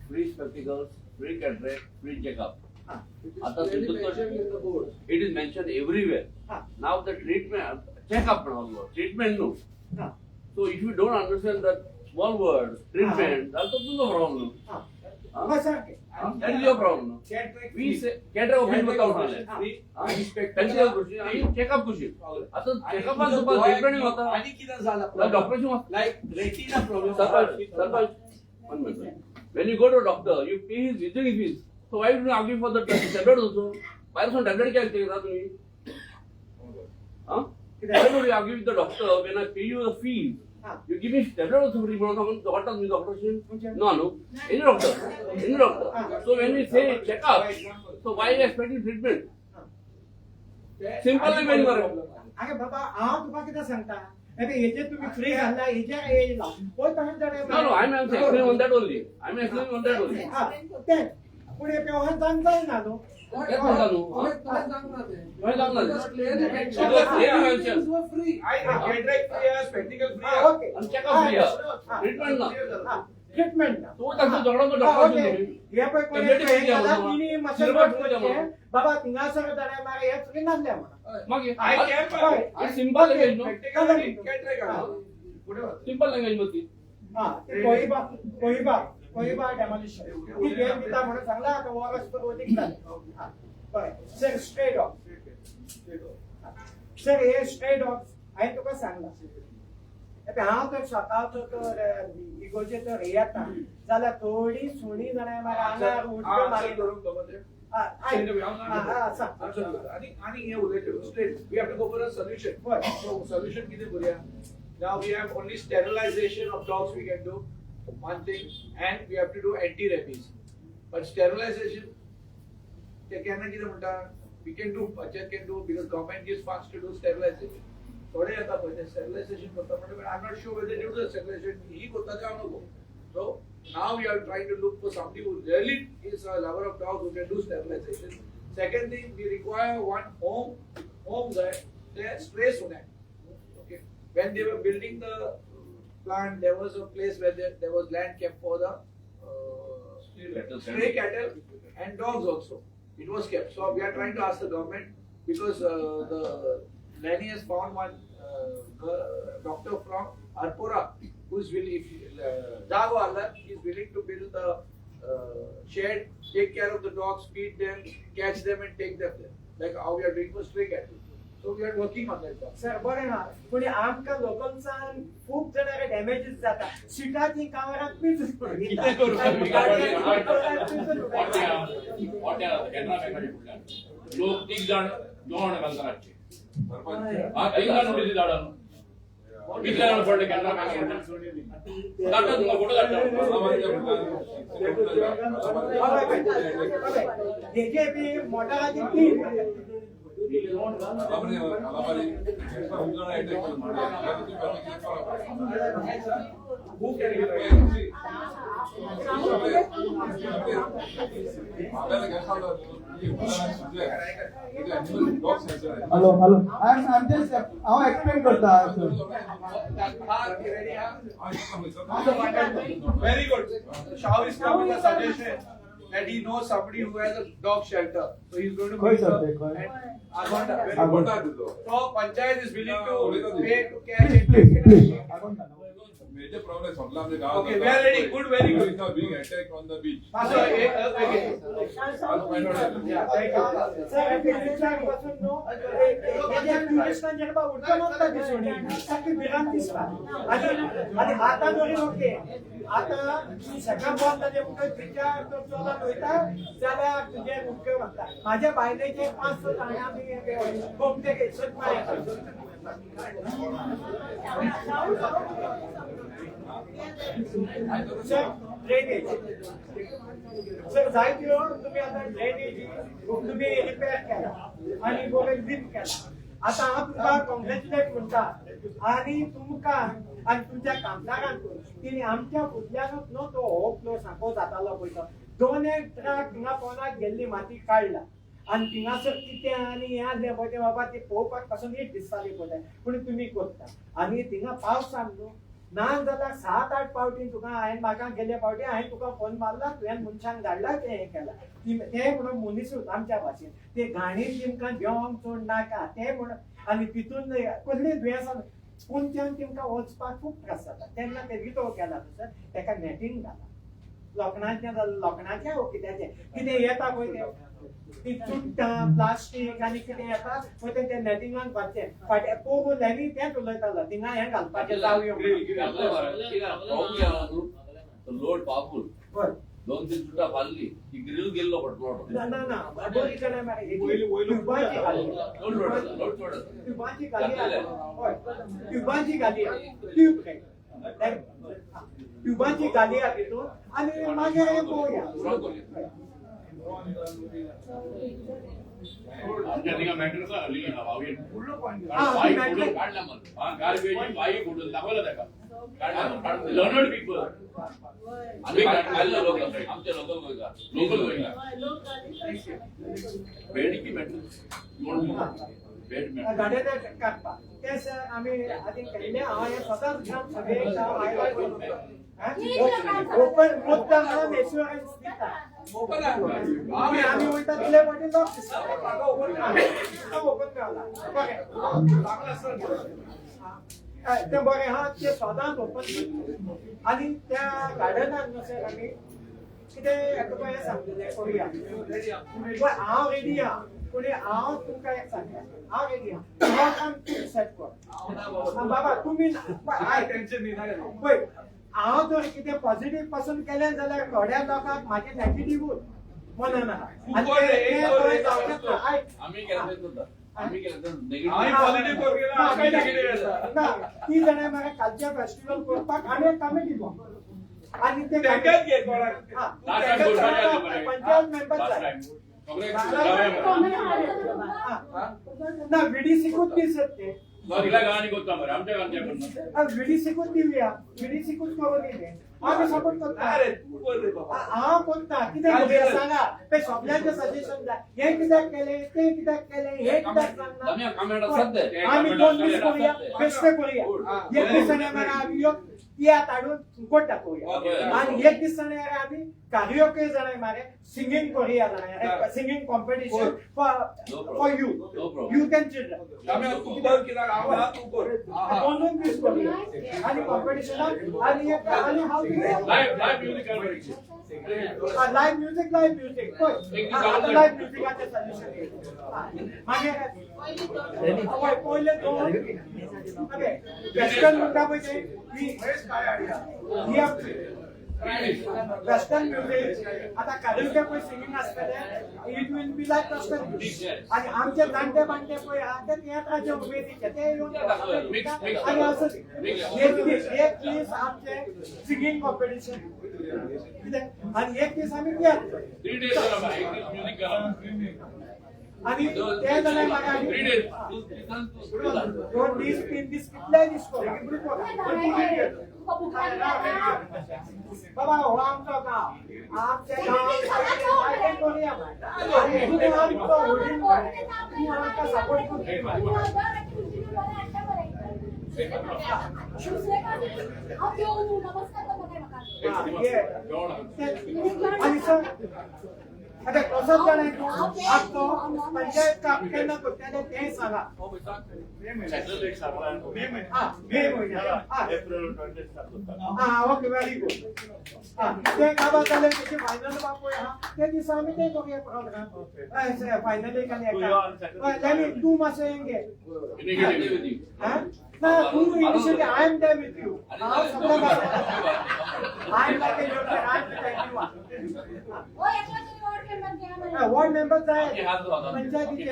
free spectacles, free cataract, free checkup. आता इट इज मेन्शन एव्हरीवेअर. नाव द ट्रीटमेंट चेकअप म्हणा treatment no. So if you don't understand that small word treatment, that's also the problem. That is your problem. We say cataract operation without knowledge. Technical question आणि checkup question. आता checkup मध्ये तुम्हाला treatment नाही होता.
आणि किती झाला
डॉक्टरची
like retina problem.
Sarpanch, one minute. When you go to a doctor, you pay his visiting fees. So why do you argue for the tablet also? बाहेर tablet काय घेता तुम्ही? Why don't you argue with the doctor when I pay you the fees? You give me tablet also free. What does me doctor? No. Any doctor. So when we say check up, so why are you expecting treatment? Simple and very simple.
अरे बाबा हांव तुका कितें सांगता हेचेर तुमी free घालला हेचेर येयला पळय तशें जाल्यार
No, I'm explaining on that only.
ते पूण हे व्यवहार जावंक जायना न्हू.
spectacle free.
ओके ट्रीटमेंट ना हे पळय कोणी मसल बाबा थिंगासर जाल्यार मागीर हे फ्री नासले म्हणा.
सिंपल लँग्वेज मध्ये
कोहिबा डेमोलिशन ही गेम दिता म्हणून सांगला आता वरस वदीक जाले. बरें सर स्ट्रे डॉग्स सर हे स्ट्रे डॉग्स हांवें तुका सांगला हांव तर सकाळचो तर इगोचे तर येता जाल्यार थोडी सुणी जाल्यार म्हाका आंगार उडक्यो मारी
आणि हे उलयता straight. We have to go for a solution. So solution किती करूया? Now we have only sterilization of dogs we can do. One thing, and we have to do anti-rabies. But sterilization, they can we can do, budget can do because government gives funds to do sterilization. थोडे आता पहिले sterilization करता पण I'm not sure whether they do the sterilization. ही करता का नको. So now we are trying to look for somebody who really is a lover of dogs who can do sterilization. Second thing, we require one home that they strays होना है. Okay. When they were building the plant, there was a place where there was land kept for the stray cattle and dogs also. It was kept. So we are trying to ask the government because the Lenny has found one doctor from Arpora who is willing, Jago Allah, is willing to build the shed, take care of the dogs, feed them, catch them and take them there. Like how we are doing for stray cattle. So we are working on that.
Sir बरें ना पूण आमकां लोकल्सान खूब जाणांक डॅमेजीस जाता सिटाची कावराक peach
लोक तीग जाण दोन घालता रातचे तीग जाण उडीची झाडां कितले जाण पडले कॅनरा बँक धाडटा तुमकां फोटो धाडटा
हेजे बी मोटाराची तीन
Who can give
Hello. I'm just how explain करता
Very good. Shall we start with the suggestion? that he knows somebody who has a dog shelter. So he's going to
Khoi
meet
sir,
her
te khoi.
and Agonda.
Agonda.
So Panchayat is willing to pay to catch it.
Please.
Major problem is
Okay, we are ready. Good, very good.
Now being attacked on the beach.
So, okay.
Yeah, thank you. Sir, if you decide person no, याच्या टुरिस्टांना जेव्हा उडका मारता दिसोनी, सारखी विराम दिसता. आणि आता दोरी okay. आता सगळ्या बॉलला जे कुठे तिच्या चोला होता, त्याला तुझे उडके म्हणता. माझ्या बायलेचे 500 आणि आम्ही कोमटे घेतलं पाहिजे. सर ड्रेनेज सर जायत्यो तुम्ही आता ड्रेनेज तुम्ही रिपेअर केला आणि गोवेल्डीन केला आता हांव तुमकां कॉंग्रॅच्युलेट म्हणटा आणि तुमकां आणि तुमच्या कामदारांक तिने आमच्या फुडल्यानूच न्हू तो हो फ्लो सारको जातालो पळय तो 2 ट्रक हिंगा पोनाक गेल्ली माती काडला आणि थिंगासर कितें आनी हें आसलें पळय तें बाबा ते पळोवपाक पासून नीट दिसतालें पळय पूण तुमी करता आणि थिंगा पावसान न्हू ना जाल्यार 7-8 फावटी तुका हांवें म्हाका गेले फावटी हांवें तुका फोन मारला तुवें मनशांक धाडला तें हें केलां तें म्हणून मनीसूच आमच्या भाशेन ते घाणीन तेमकां देंवोंक चड नाका तें म्हणून आनी तितून कसलीं दुयेंसां कोणच्यान तेमकां वचपाक खूब त्रास जाता तेन्ना ते विटो केला सर तेका नॅटींग घाला लोखणाचें कित्याचें कितें येता पळय तें ती चुट्टां प्लास्टीक आनी कितें येता पळय तें नॅटिंगान भरचें फाटल्या पोगुल्यांनी तेंच उलयतालो थिंगा हें घालपाचें जावयो
लोड पावफुल
हय
2-3 सुटा फाल्ली ती ग्रिल गेल्लो पडलो
ना बरी कडे ट्युबाची घाली
लोड सोडत
ट्युबाची घाली हय ट्युबाची घाली ट्यूब ट्युबाची घाली तितून आनी मागीर हें पळोवया
आमच्या तिका मॅटर का हल्ली वावी
ती matter-
काढला मग गार्बेज वाई फोडून दाखवलं त्याका लर्नड पीपल
आम्ही काढलं लोक आमच्या लोकल बेडची मॅटर बेड मॅटर
गाड्यान काडपा ते सर आमी आधी केल्ले हांव हे सदांच घेवन सगळे ओपन मुद्दाम म्हणून एश्युरन्स दिता आमी वयता तिले फाटी लॉक दिसता ओपन गावला ते बरें हा ते सदांच ओपन आनी त्या गार्डनान न्हू सर आमी कितें तुका हें सांगलेलें करुया हांव रेडी आहा पुणे हांव तुमकां एक सांगता हांव रेडी आहा हांव काम तूं सेट कर बाबा तुमी
टेन्शन नाही
पळय हांव जर कितें पॉझिटिव्ह पासून केलें जाल्यार थोड्या लोकांक म्हाजें नॅगेटिव्हूच मनान आहा
आम्ही केलं आम्ही केलं
आम्ही positive वर गेलो, आम्ही negative येता.
ती जाणां म्हाका कालच्या फेस्टिवल करपाक आनी एक कमिटी आणि ते
त्यांच्यात घे कोणाक.
हा,
Last time बोलपाक आले बरे.
पंचायत मेंबर
Last
जाय.
time. सगळे
ना व्हीडीसीकूच दिसत ते
सगळ्या गावांनी करता मरे आमच्या गावांच्या
व्हीडीसीकूच दिवया व्हीडीसीकूच करून दिले आम्ही सपोर्ट करता
अरे तू बोल रे बाबा
हांव कोणता कितें करूया सांगा ते सगळ्यांचे सजेशन जाय हे कित्याक केलें ते कित्याक केलें हे कित्याक
आम्ही comment
सांगना
असतात ते.
आम्ही 2 दीस करूया बेश्टे करूया एक दिसाने मग आम्ही तियात हाडून कोट दाखवूया आणि एक दिसाने आम्ही कार्योके जाणाय मारे सिंगिंग करूया जाणाय singing competition for you
No problem.
You can children
आम्ही तू कर किला आम्हाला तू कर
दोन दीस करूया आणि कॉम्पिटिशन आणि एक आणि हाऊ
लाईव्ह म्युझिक करायची
लाईव्ह म्युझिक लाईव्ह म्युझिकाचे सजेशन मागे पहिले दोन वेस्टर्न म्हणटा पळय वेस्टर्न म्युझिक आता कार्योके पळय सिंगिंग आसतले it will be like western music आणि आमचे जाणटे बाणटे पळय आहा ते थिएटराचे उमेदीचे ते येवन आणि असं एक दीस आमचे सिंगिंग कॉम्पिटिशन आणि एक दीस आम्ही थिएटर
3 days करा एक दिवस म्युझिक करा
आणि ते जाल्यार म्हाका
3 days
2 दीस 3 दीस कितले दीस बाबा हो आमचो गांव आमचे गांव करूया आणि तूं आमचो होडीन तूं आमकां सपोर्ट
नमस्कार
आणि सर आता कसं जाणायचो आजचो पंचायत कापकेन कोट्याने ते सांगा मे महिन्यात ओके व्हेरी गुड ते काबा झाले त्याचे फायनल बापू ते दिवसा आम्ही ते करूया प्रोग्राम फायनली का नाही तू मासे येंगे ना तू initially I am there with you I am like a your I am thank
ओ एकला तरी वॉर्ड मेंबर घ्या मला
यू वॉर्ड मेंबर्स आहे पंचायतीचे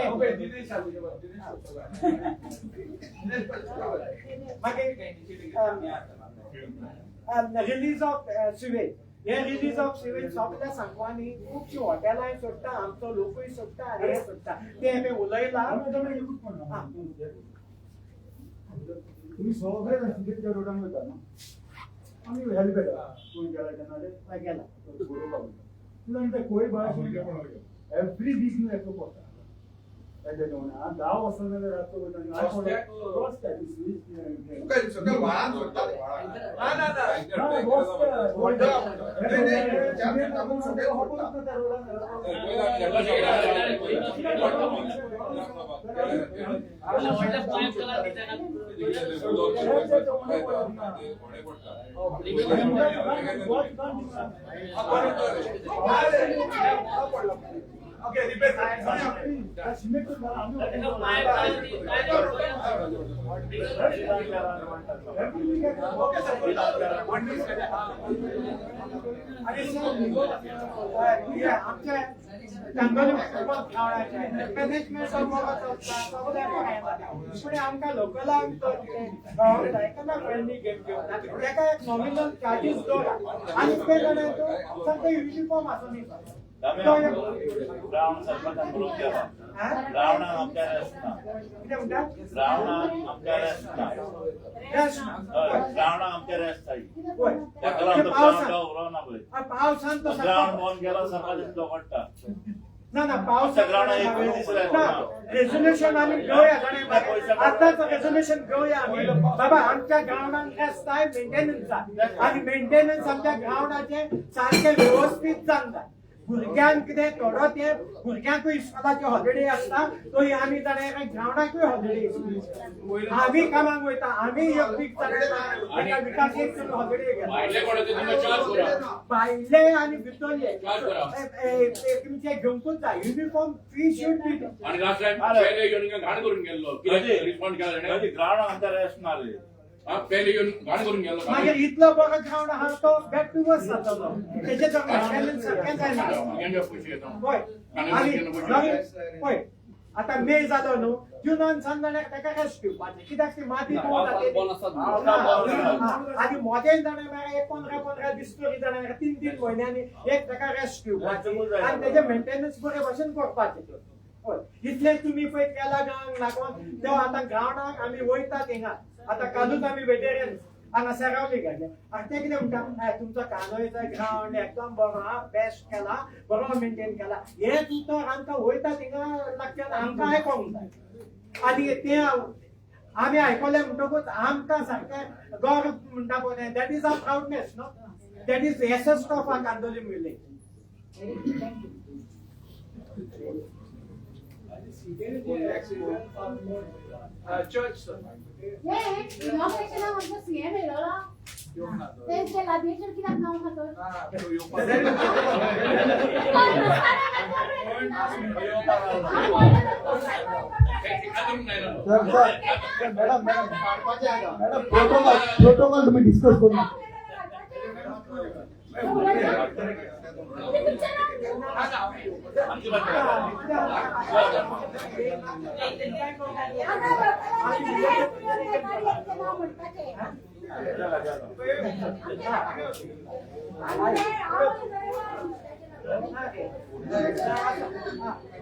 रिलीज ऑफ सिवेज हे रिलीज ऑफ सिवेज सगळ्या सांगवानी खूपशी हॉटेलांय सोडटा आमचो लोकूय सोडटा आनी हे सोडटा ते आमी उलयला
तुम्ही सगळे सिटीच्या रोडान वयता ना आम्ही हेल्पेट कोण गेला तेन्ना
गेला
तुला कोई बाळा एवरी वीक न्यू येतो पडटा ताच्या जेवण 10 वर्सां जाल्यार रातचो वयता
Okay, repeat. आमकां लोकलांक फ्रेंडली गेम घेवनात ताका एक नॉमिनल चार्जीस दवरा आनी ते जाणां तो सामको युनिफॉर्म आसूं न्ही
रावण सरपंचान बरोवन गेला रावणाक आमच्या रस्ता
कितें म्हणटा
रावणाक आमच्या रस्ता रावणाक आमच्या रस्ता ताका लागून तो ग्रावंड उरवना पळय
पावसान तो
ग्रावंड बंद केला सरपंच दोगडटा
ना ना पावस
ग्रावंड एक वेळ दिसला
रेझोल्युशन आम्ही घेऊया आताच रेझोल्युशन घेऊया आम्ही बाबा आमच्या ग्राउंडान रस्ता आहे मेंटेनन्सचा आणि मेंटेनन्स आमच्या ग्राउंडाचे सारखे व्यवस्थित जाता भुरग्यांक कितें थोडो ते भुरग्यांकूय इस्कॉलाची हॉलिडे आसता तो आमी जाणा ग्राउंडाकूय हॉलिडे आमी कामाक वयता आमी एक वीक जाणा विकासीक हॉलिडे भायले आनी भितरले तुमचे घेवंकूच जाय युनिफॉर्म फी शूड बी
आणि लास्ट टाइम पहिले येऊन घाण करून गेलो किती रिस्पॉन्ड केला नाही
ग्रावंड आमच्या रेस्ट नाले
पहिले येऊन घाण करून गेलो
मागीर इतलो बरो ग्राउंड आहा तो बॅक टू वर्स जातलो तेजे तो मेंटेनन्स सारकें जायना पळय आनी पळय आता मे जालो न्हू जुनान जाणांक ताका रेस्ट घेवपाचें कित्याक ती माती आनी मोदेन जाणांक एक 15 दीस तरी जाणांक 3 म्हयन्यांनी एक ताका रेस्ट घेवपाची आनी तेजे मेंटेनन्स बरे भशेन करपाचें इतले तुम्ही पळय केला गांवांक लागून तो आतां ग्राउंडाक आमी वयता थिंगा आता कालूच आम्ही वेटेरियन हांगा सेरावली गेले आनी ते कितें म्हणटा तुमचो कानोयचो ग्राउंड एकदम बरो हा बेस्ट केला बरो मेंटेन केला हेच उतर आमकां वयता थिंगा लागच्यान आमकां आयकोंक जाय आनी ते आमी आयकले म्हणटकूच आमकां सारकें गर्व म्हणटा पळय that is our proudness no that is asset of our Candolim village
church sir
ये इनॉग्रेशन आमचो सीएम येयलो तेंचे लादीचेर कित्याक नांव खातो
मॅडम प्रोटोकॉल तुम्ही डिस्कस करू
आमचे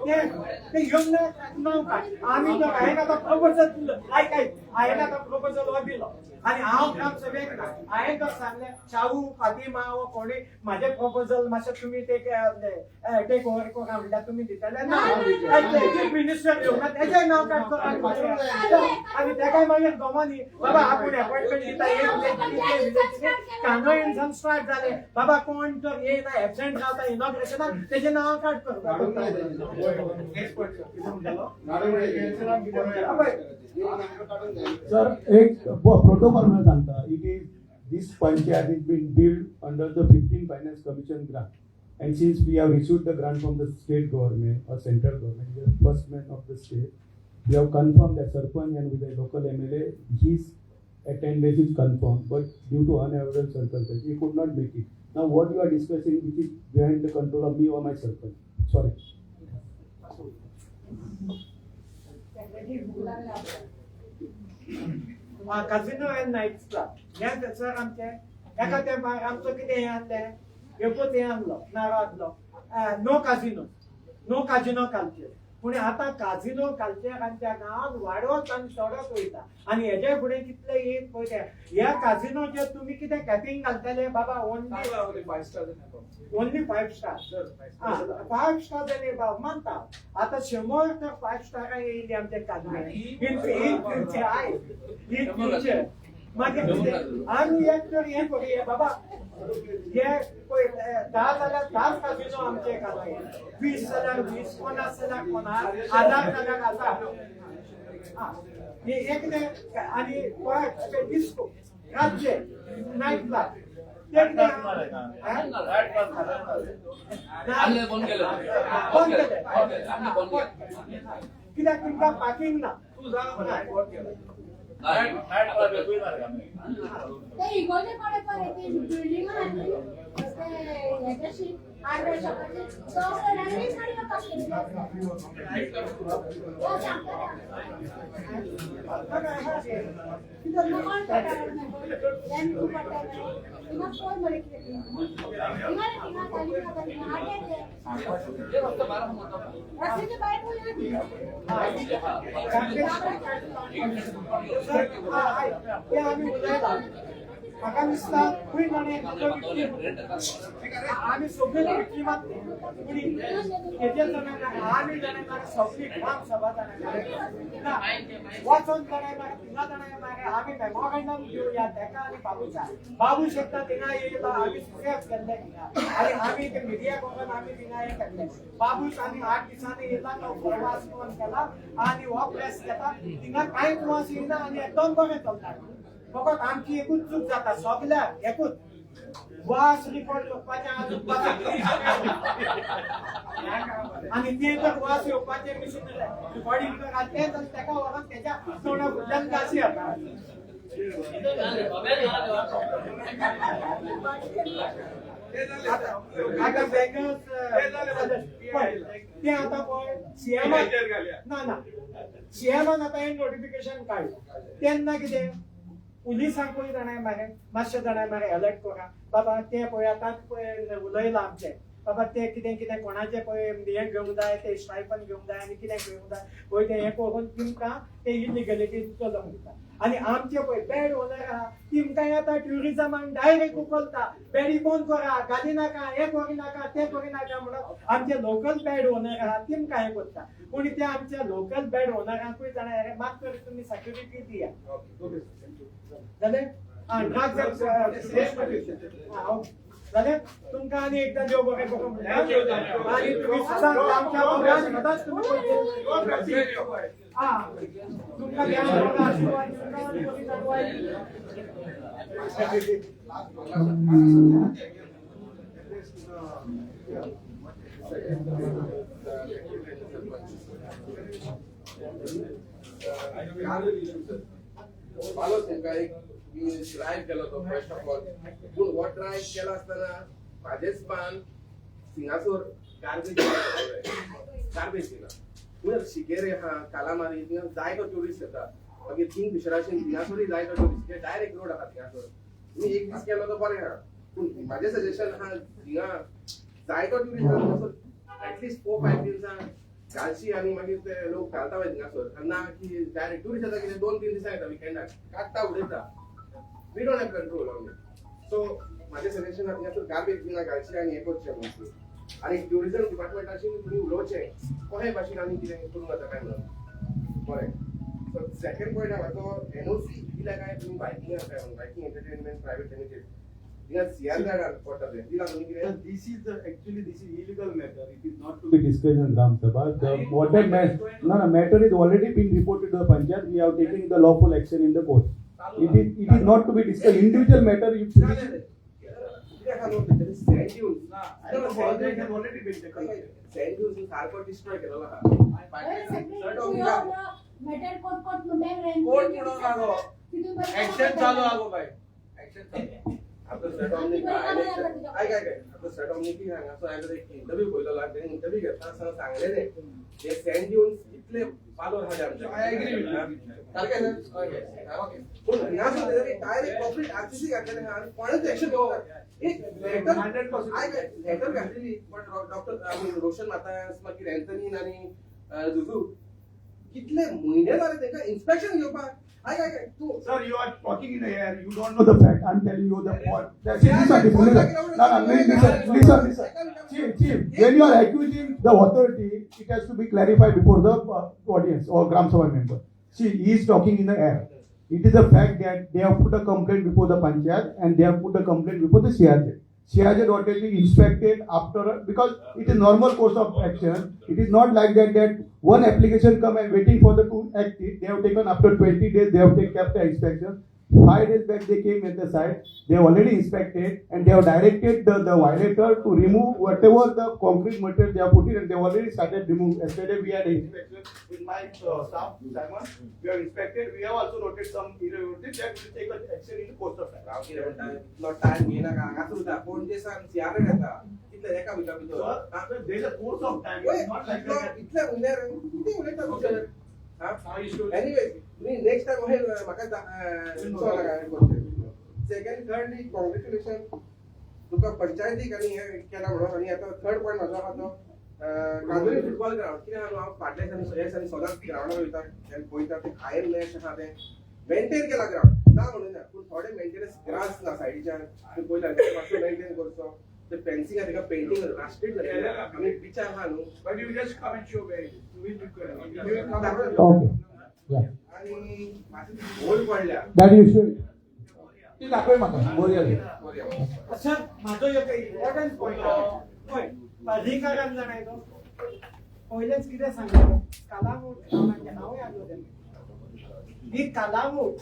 ते येऊन नाव काय आम्ही जर आहे ना आता प्रपोजल आहे ना आता प्रपोजल दिलं आणि हांव काम सगळ्यांक ना हांवें जर सांगलें शाहू फातिमा वा कोणी माझे प्रपोजल मातशें तुम्ही टेक ओव्हर करा म्हणल्यार तुम्ही दितले ना चीफ मिनिस्टर येऊन ना तेजें नाव काडतो आनी तेकाय मागीर गमोनी बाबा आपूण अपॉइंटमेंट दिता कांदो इन्सान स्टार्ट जाले बाबा कोण तर येना एबसेंट रावता इनॉग्रेशनाक तेजें नाव काड
Sir, एक protocol मला सांगता, it is this panchayat is been built under the 15 Finance Commission grant. And since we have issued the grant from the state government or central government, the first man of the state, we have confirmed that Sarpanch and with the local MLA, his attendance is confirmed, but due to unavoidable circumstances, he could not make it. Now, what you are discussing, which is behind the control of me or my Sarpanch. Sorry.
Casino and night club. या sir आमचे एका तेंपार आमचो कितें हें आहलें एकूच हें आहलो नारो आहलो नो काजिनो कल्चर पूण आतां काजिनो कल्चर आमच्या गांवांत वाडत आनी चडत वयता आनी हेजे फुडें कितले येत पळय ते ह्या काजिनोचेर तुमी कितें कॅपिंग घालतले बाबा ओनली 5 स्टार 5 स्टार जाले बाबा मानता आतां 100 तर 5 स्टार येयली आमच्या काजिनो आय मागीर आमी एक तर हें करुया बाबा हे पळय 10 जाल्यार 10 काजिनो आमचे घालय 20 जाल्यार 20 50 जाल्यार 50 1000 जाल्यार 1000 हे एक आनी पळय डिस्को राज्य नाईट क्लब कित्याक तुमकां पार्किंग ना
ते इगोचे कडे पण ते बिल्डिंग आहे ते याच्याशी 8 वर्षाचे तो डायरेक्ट गाडीला पास
म्हाका दिसता खंय आमी सगळे विकली मारले पूण हेजे जाणां आमी जाणां सगळी ग्राम सभा जाणां वचोन जाणां तिंगा जाणां आमी मेमोरेंडम घेवया तेका आनी बाबू शकता थिंगा येयला आमी सेफ केल्ले थिंगा आनी आमी ते मिडिया कोण आमी थिंगा हे केल्ले बाबूस आनी 8 दिसांनी येता तो प्रवास कोण केला आनी हो प्रेस घेता थिंगा कांय प्रवास येयना आनी एकदम बरें चलता फकत आमची एकूच चूक जाता सगळ्याक एकूच वास रिपोर्ट करपाचें आनी ते जर वास येवपाचें मिशीन रिकॉर्डिंग तें जर तेका व्हरून तेच्या तोंडा फुडल्यान गासी येता आतां बेंगल्स तें आतां पळय सीएमान ना सीएमान आतां हें नोटिफिकेशन काडलें तेन्ना कितें पुलिसांक पळय जाणां मरे मातशें जाणां मरे अलर्ट करा बाबा ते पळय आतां पळय उलयलां आमचें बाबा ते कितें कितें कोणाचें पळय हें घेवंक जाय ते स्ट्रायपन घेवंक जाय आनी कितें घेवंक जाय पळय तें हें करून तुमकां ते इलिगलिटी चलोवंक दिता आनी आमचे पळय बॅड ओनर आहा तिमकां आतां ट्युरिजमान डायरेक्ट उखलता बॅडी बंद करा घाली नाका हें करी नाका तें करी नाका म्हणून आमचे लोकल बॅड ओनर आहा तिमकां हें करता पूण ते आमच्या लोकल बॅड ओनरांकूय जाणां मात करून तुमी सेक्युरिटी दिया जालें ड्रग्स जालें तुमकां आनी एकदां देव बरें करूं म्हणटा आनी तुमी सदांच आमच्या वांगडा सदांच तुमी तुमकां देव बरो आशिर्वाद दिवं आनी बरी जागवाय
Follow तुमकां एक मी ट्राय केलो तो फर्स्ट ऑफ ऑल पूण हो ट्राय केला आसतना म्हाजेच पान सिंगासोर गार्बेज दिना पूण शिकेरे आहा कालामारी थिंगा जायतो ट्युरिस्ट येता मागीर किंग फिशराचे सिंगासोरी जायतो ट्युरिस्ट डायरेक्ट रोड आहा थिंगासोर तुमी एक दीस केलो तो बरें आहा पूण म्हाजें सजेशन आहा थिंगा जायतो ट्युरिस्ट आहा एटलीस्ट 4-5 दिवसां घालशी आणि मागीर ते लोक घालता वय थिंगासर आनी ना की डायरेक्ट टुरिस्ट येता कितें 2-3 दिसां येता विकेंडाक काडटा उडयता we don't have control on it so माझे सजेशन थिंगासर गार्बेज बिना घालची आनी हें करचें म्हणून आनी ट्युरिजम डिपार्टमेंटाची तुमी उलोवचें कशे भाशेन आनी कितें करूंक जाता काय म्हणून बरें सो सेकंड पॉयंट आहा तो एनओसी दिला काय तुम्ही biking entertainment private limited Yes, yeah, that are what are they?
This is illegal matter. It is not to be discussed in Gram Sabha. The water matter is already been reported to the Panchayat. We have taken the lawful action in the court. It is not to be discussed. Individual matter. You
Sand dunes is hard destroy केलेला हा.
Matter court म्हणून
court म्हणून लागो action चालू लागो bye action चालू
आपलं सॅटॉमनी काय आपलं सॅटॉमनी की हांगा सो हांवें एक इंटरव्यू पळयलो तेणे इंटरव्यू घेतना आसतना सांगलेले हे सँड ड्यून्स इतले पालो आहा आमचे आय एग्री सारकें ना ओके पूण हिंगा सो डायरेक्ट कॉर्पोरेट आरसीसी घातलेले आहा आनी कोणेच एक्शन घेवंक एक लेटर 100% लेटर घातलेली बट डॉक्टर रोशन मातास मागीर एंथनी आनी जुजू कितले म्हयने जाले तांकां इन्स्पेक्शन घेवपाक
Sir, you are talking in the air. You don't know the fact. I'm telling you the fact. Listen. Chief, when you are accusing the authority, it has to be clarified before the audience or Gram Sabha member. See, he is talking in the air. It is a fact that they have put a complaint before the Panchayat and they have put a complaint before the CRJ. CRJ already inspected after, because it is normal course of action. It is not like that one application come and waiting for the to act it. They have taken after 20 days, they have kept the inspection. 5 days back they came at the site, they have already inspected and they have directed the violator to remove whatever the concrete material they have put in and they have already started removing. Yesterday we had an inspection with my staff, Simon. We have inspected, we have also noted some irregularities that will take action in the course of time.
not time घेना का हांगा सुद्दां कोण दिसान सियार घेता इतले एका भितर
Sir, there is a course of time.
ओय
It's not like that.
इतले उन्हेर किती उलयता भितर एनीवे मी नेक्स्ट टाइम हे म्हाका सेकंड थर्डली कॉंग्रॅच्युलेशन तुका पंचायतीक आनी हे केला म्हणून आनी आता थर्ड पॉयंट म्हाजो आहा तो कांदोली फुटबॉल ग्राउंड कित्याक हांव फाटल्या दिसांनी सदांच ग्राउंडार वयता आनी पळयता ते आयर्न मॅच आहा ते मेंटेन केला ग्राउंड ना म्हणून ना पूण थोडे मेंटेनन्स ग्रास ना सायडीच्यान तूं पळयता मातसो मेंटेन करचो ते फेन्सिंग तिका पेंटिंग राष्ट्रीय घातलेला आनी बिचार आहा न्हू
but you just come and show where it is. You will
Okay. Yeah.
आणि गोल पडल्या
That you should. ती दाखव म्हाका बोरया घे.
सर माझो एक इम्पॉर्टंट पॉयंट अधिकाऱ्यान जाणाय तो पहिलेच कितें सांगलें कालांगूट नांवूय आसलें ही कालांगूट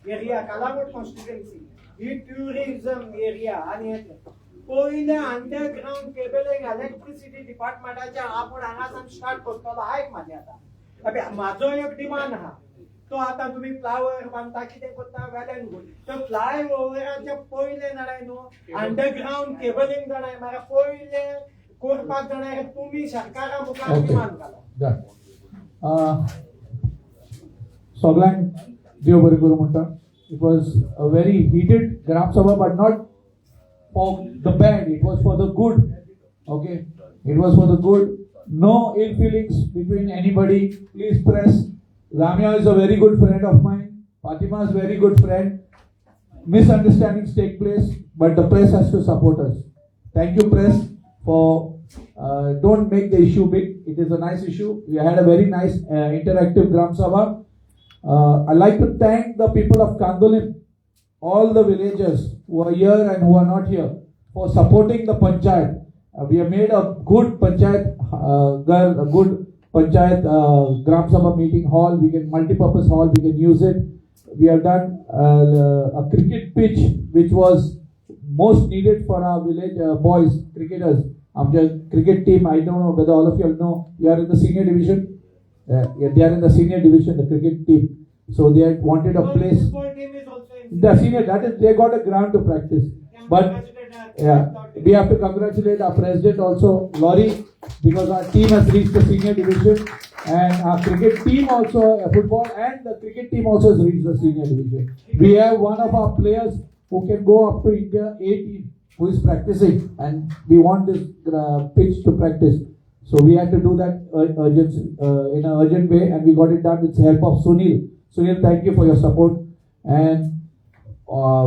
एरिया कालांगूट कॉन्स्टिट्युएन्सी ही ट्युरिझम एरिया आनी पहिले अंडरग्राउंड केबलिंग इलेक्ट्रिसिटी डिपार्टमेंटाच्या आपण हांगासान स्टार्ट करतलो आयक म्हाजे आतां म्हाजो एक डिमांड आहा तो आता तुम्ही फ्लायओव्हर बांधता कितें करता वेल एंड गुड तो फ्लायओव्हराचे पयले जाणाय न्हू अंडरग्राउंड केबलिंग जाणाय म्हाका पयले करपाक जाणाय तुम्ही सरकारा मुखार डिमांड घाला
सगळ्यांक देव बरें करूं म्हणटा. It was a very heated Gram Sabha, but not for the bad. It was for the good. Okay, it was for the good. No ill feelings between anybody. Please press. Ramya is a very good friend of mine. Fatima is a very good friend. Misunderstandings take place, but the press has to support us. Thank you, press, for don't make the issue big. It is a nice issue. We had a very nice interactive Gram Sabha. I'd like to thank the people of Kandolin, all the villagers who are here and who are not here, for supporting the Panchayat. We have made a good Panchayat, a good Panchayat Gram Sabha meeting hall. We can multi-purpose hall. We can use it. We have done a cricket pitch, which was most needed for our village boys, cricketers. Our cricket team, I don't know whether all of you all know, you are in the senior division. They are in the senior division, the cricket team. So they had wanted a place.
Football team is also in
The senior, that is, they got a ground to practice. But yeah, we have to congratulate our president also, Laurie, because our team has reached the senior division, and our cricket team also, football and the cricket team also has reached the senior division. We have one of our players who can go up to India A team, who is practicing, and we want this pitch to practice. So we had to do that in an urgent way, and we got it done with the help of Sunil. Sunil, thank you for your support. And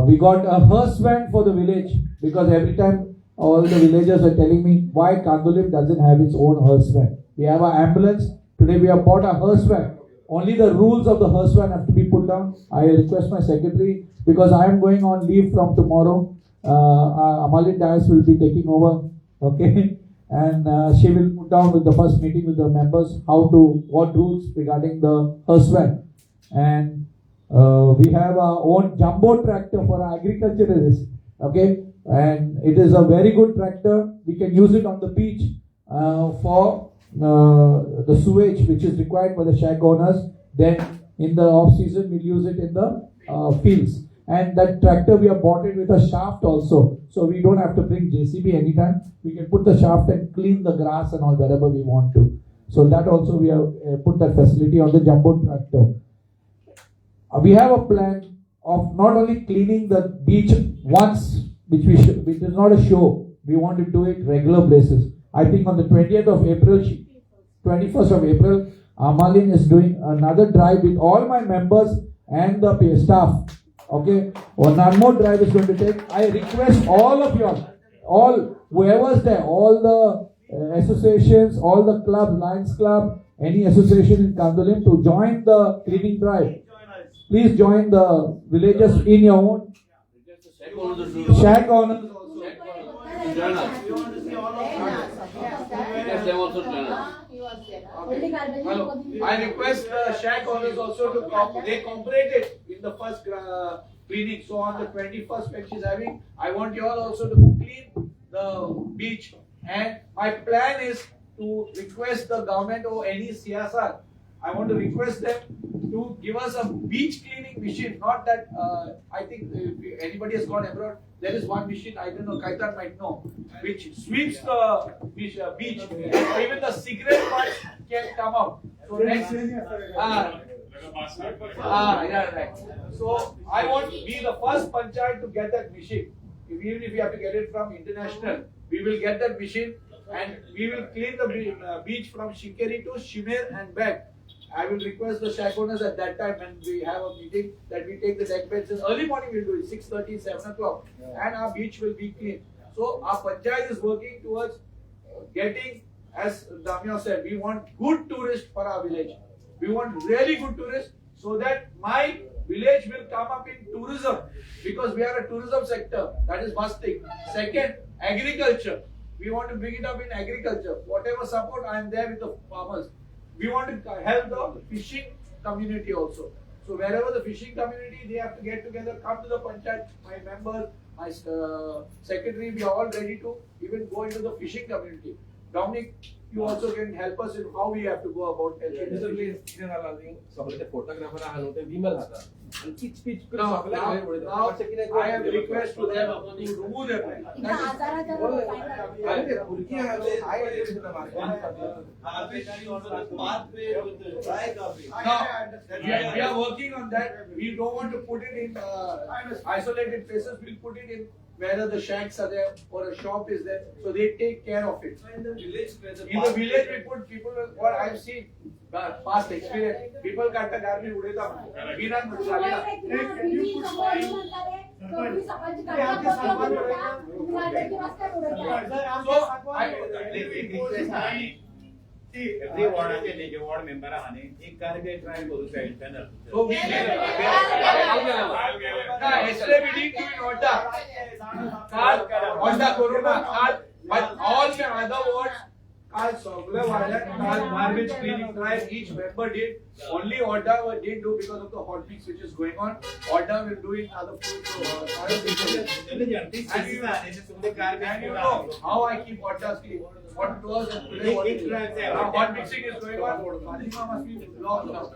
we got a hearse van for the village, because every time all the villagers are telling me why Kandolim doesn't have its own hearse van. We have an ambulance. Today we have bought a hearse van. Only the rules of the hearse van have to be put down. I request my secretary, because I am going on leave from tomorrow. Amalin Dias will be taking over. Okay. And she will put down with the first meeting with the members what rules regarding the hearse van. And we have our own jumbo tractor for our agriculturalists. Okay. And it is a very good tractor. We can use it on the beach for the sewage which is required by the shack owners. Then in the off season we'll use it in the fields. And that tractor we have bought it with a shaft also, so we don't have to bring JCB anytime. We can put the shaft and clean the grass and all wherever we want to. So that also we have put that facility on the jumbo tractor. We have a plan of not only cleaning the beach once, which is not a show. We want to do it regular basis. I think on the 20th of April, 21st of April, Amalin is doing another drive with all my members and the staff. Okay, one more drive is going to take. I request all of you, all whoever's there, all the associations, all the clubs, Lions Club, any association in Kandolim to join the cleaning drive. Please join the villagers in your own shack owners.
Join us. Yes, they also join us.
Hello. I request the shack owners also to they cooperated in the first cleaning. So on the 21st when she's having, I want you all also to clean the beach. And my plan is to request the government or any CSR. I want to request them to give us a beach cleaning machine. Not that I think if anybody has gone abroad, there is one machine, I don't know, Kaitan might know, which sweeps the beach. Even the cigarette butts can come out. So next, yeah, right. So I want to be the first panchayat to get that machine. Even if we have to get it from international, we will get that machine and we will clean the beach from Shikeri to Shimir and back. I will request the shack owners at that time when we have a meeting that we take the deck benches. Early morning we'll do it, 6:30, 7 o'clock. And our beach will be clean. So our panchayat is working towards getting, as Damya said, we want good tourists for our village. We want really good tourists so that my village will come up in tourism, because we are a tourism sector. That is first thing. Second, agriculture. We want to bring it up in agriculture. Whatever support, I am there with the farmers. We want to help the fishing community also. So wherever the fishing community, they have to get together, come to the panchayat, my members, my secretary, we are all ready to even go into the fishing community. Dominic, you also can help us in how we have to go about helping. Now I have a request to them to remove their plan. Now, we are working on that. We don't want to put it in isolated places. We'll put it in whether the shacks are there or a shop is there, so they take care of it. In the village, we put people. What I've seen, past experience, people cut the garbage, udeta. We run
every ward चे ward member आहाने एक कार्य try करू side panel.
So we yesterday we did do in Odda. Odda Corona, but all the other wards, garbage cleaning drive, each member did. Only Odda didn't do because of the hot mix which is going on. Odda will do it other food. And you know how I keep Odda clean. What it was and today what it is. Now hot mixing is going on. Fatima must be blocked now.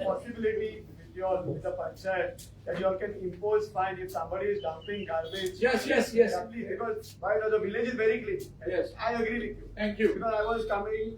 possibility you all with the panchayat that you all can impose fine if somebody is dumping garbage.
Yes.
Yeah, please, because why not? The village is very clean.
Yes.
I agree with you.
Thank you.
Because I was coming,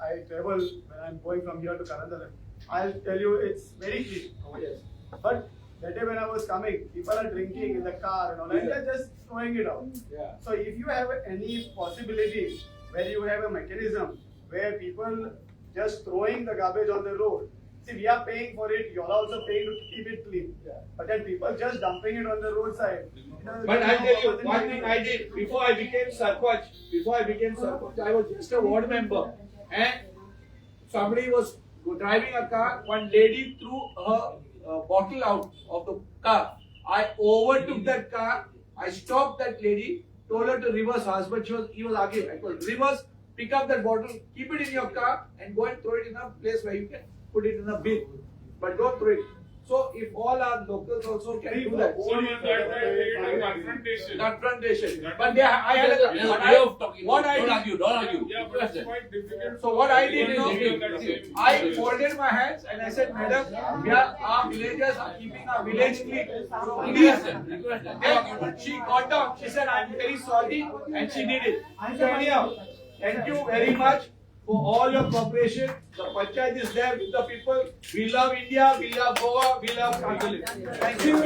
I travel when I'm going from here to Karandalam. I'll tell you, it's very clean.
Yes.
But that day when I was coming, people are drinking in the car and all, and they're just throwing it out.
Yeah.
So if you have any possibility where you have a mechanism where people just throwing the garbage on the road, see, we are paying for it, you're also paying to keep it clean.
Yeah.
But then people just dumping it on the roadside.
But I'll tell you one thing I did before I became Sarpach. I was just a ward member, and somebody was driving a car. One lady threw her bottle out of the car. I overtook that car. I stopped that lady, told her to reverse. Her husband, he was arguing. I told reverse, pick up that bottle, keep it in your car, and go and throw it in a place where you can put it in a bin. But don't throw it. So if all our locals also can do that.
So in that way, we do confrontation.
Confrontation. But I had
There's a way of talking.
what I
Don't
did.
argue, don't argue.
Yeah, but it's quite difficult.
So what I did,
Same.
I folded my hands and I said, Madam, our villagers are keeping our village clean. So please. And she got down. She said, I'm very sorry, and she did it. So anyhow, thank you very much for all your cooperation. The panchayat is there with the people. We love India, we love Goa, we love Kandalin. Thank you.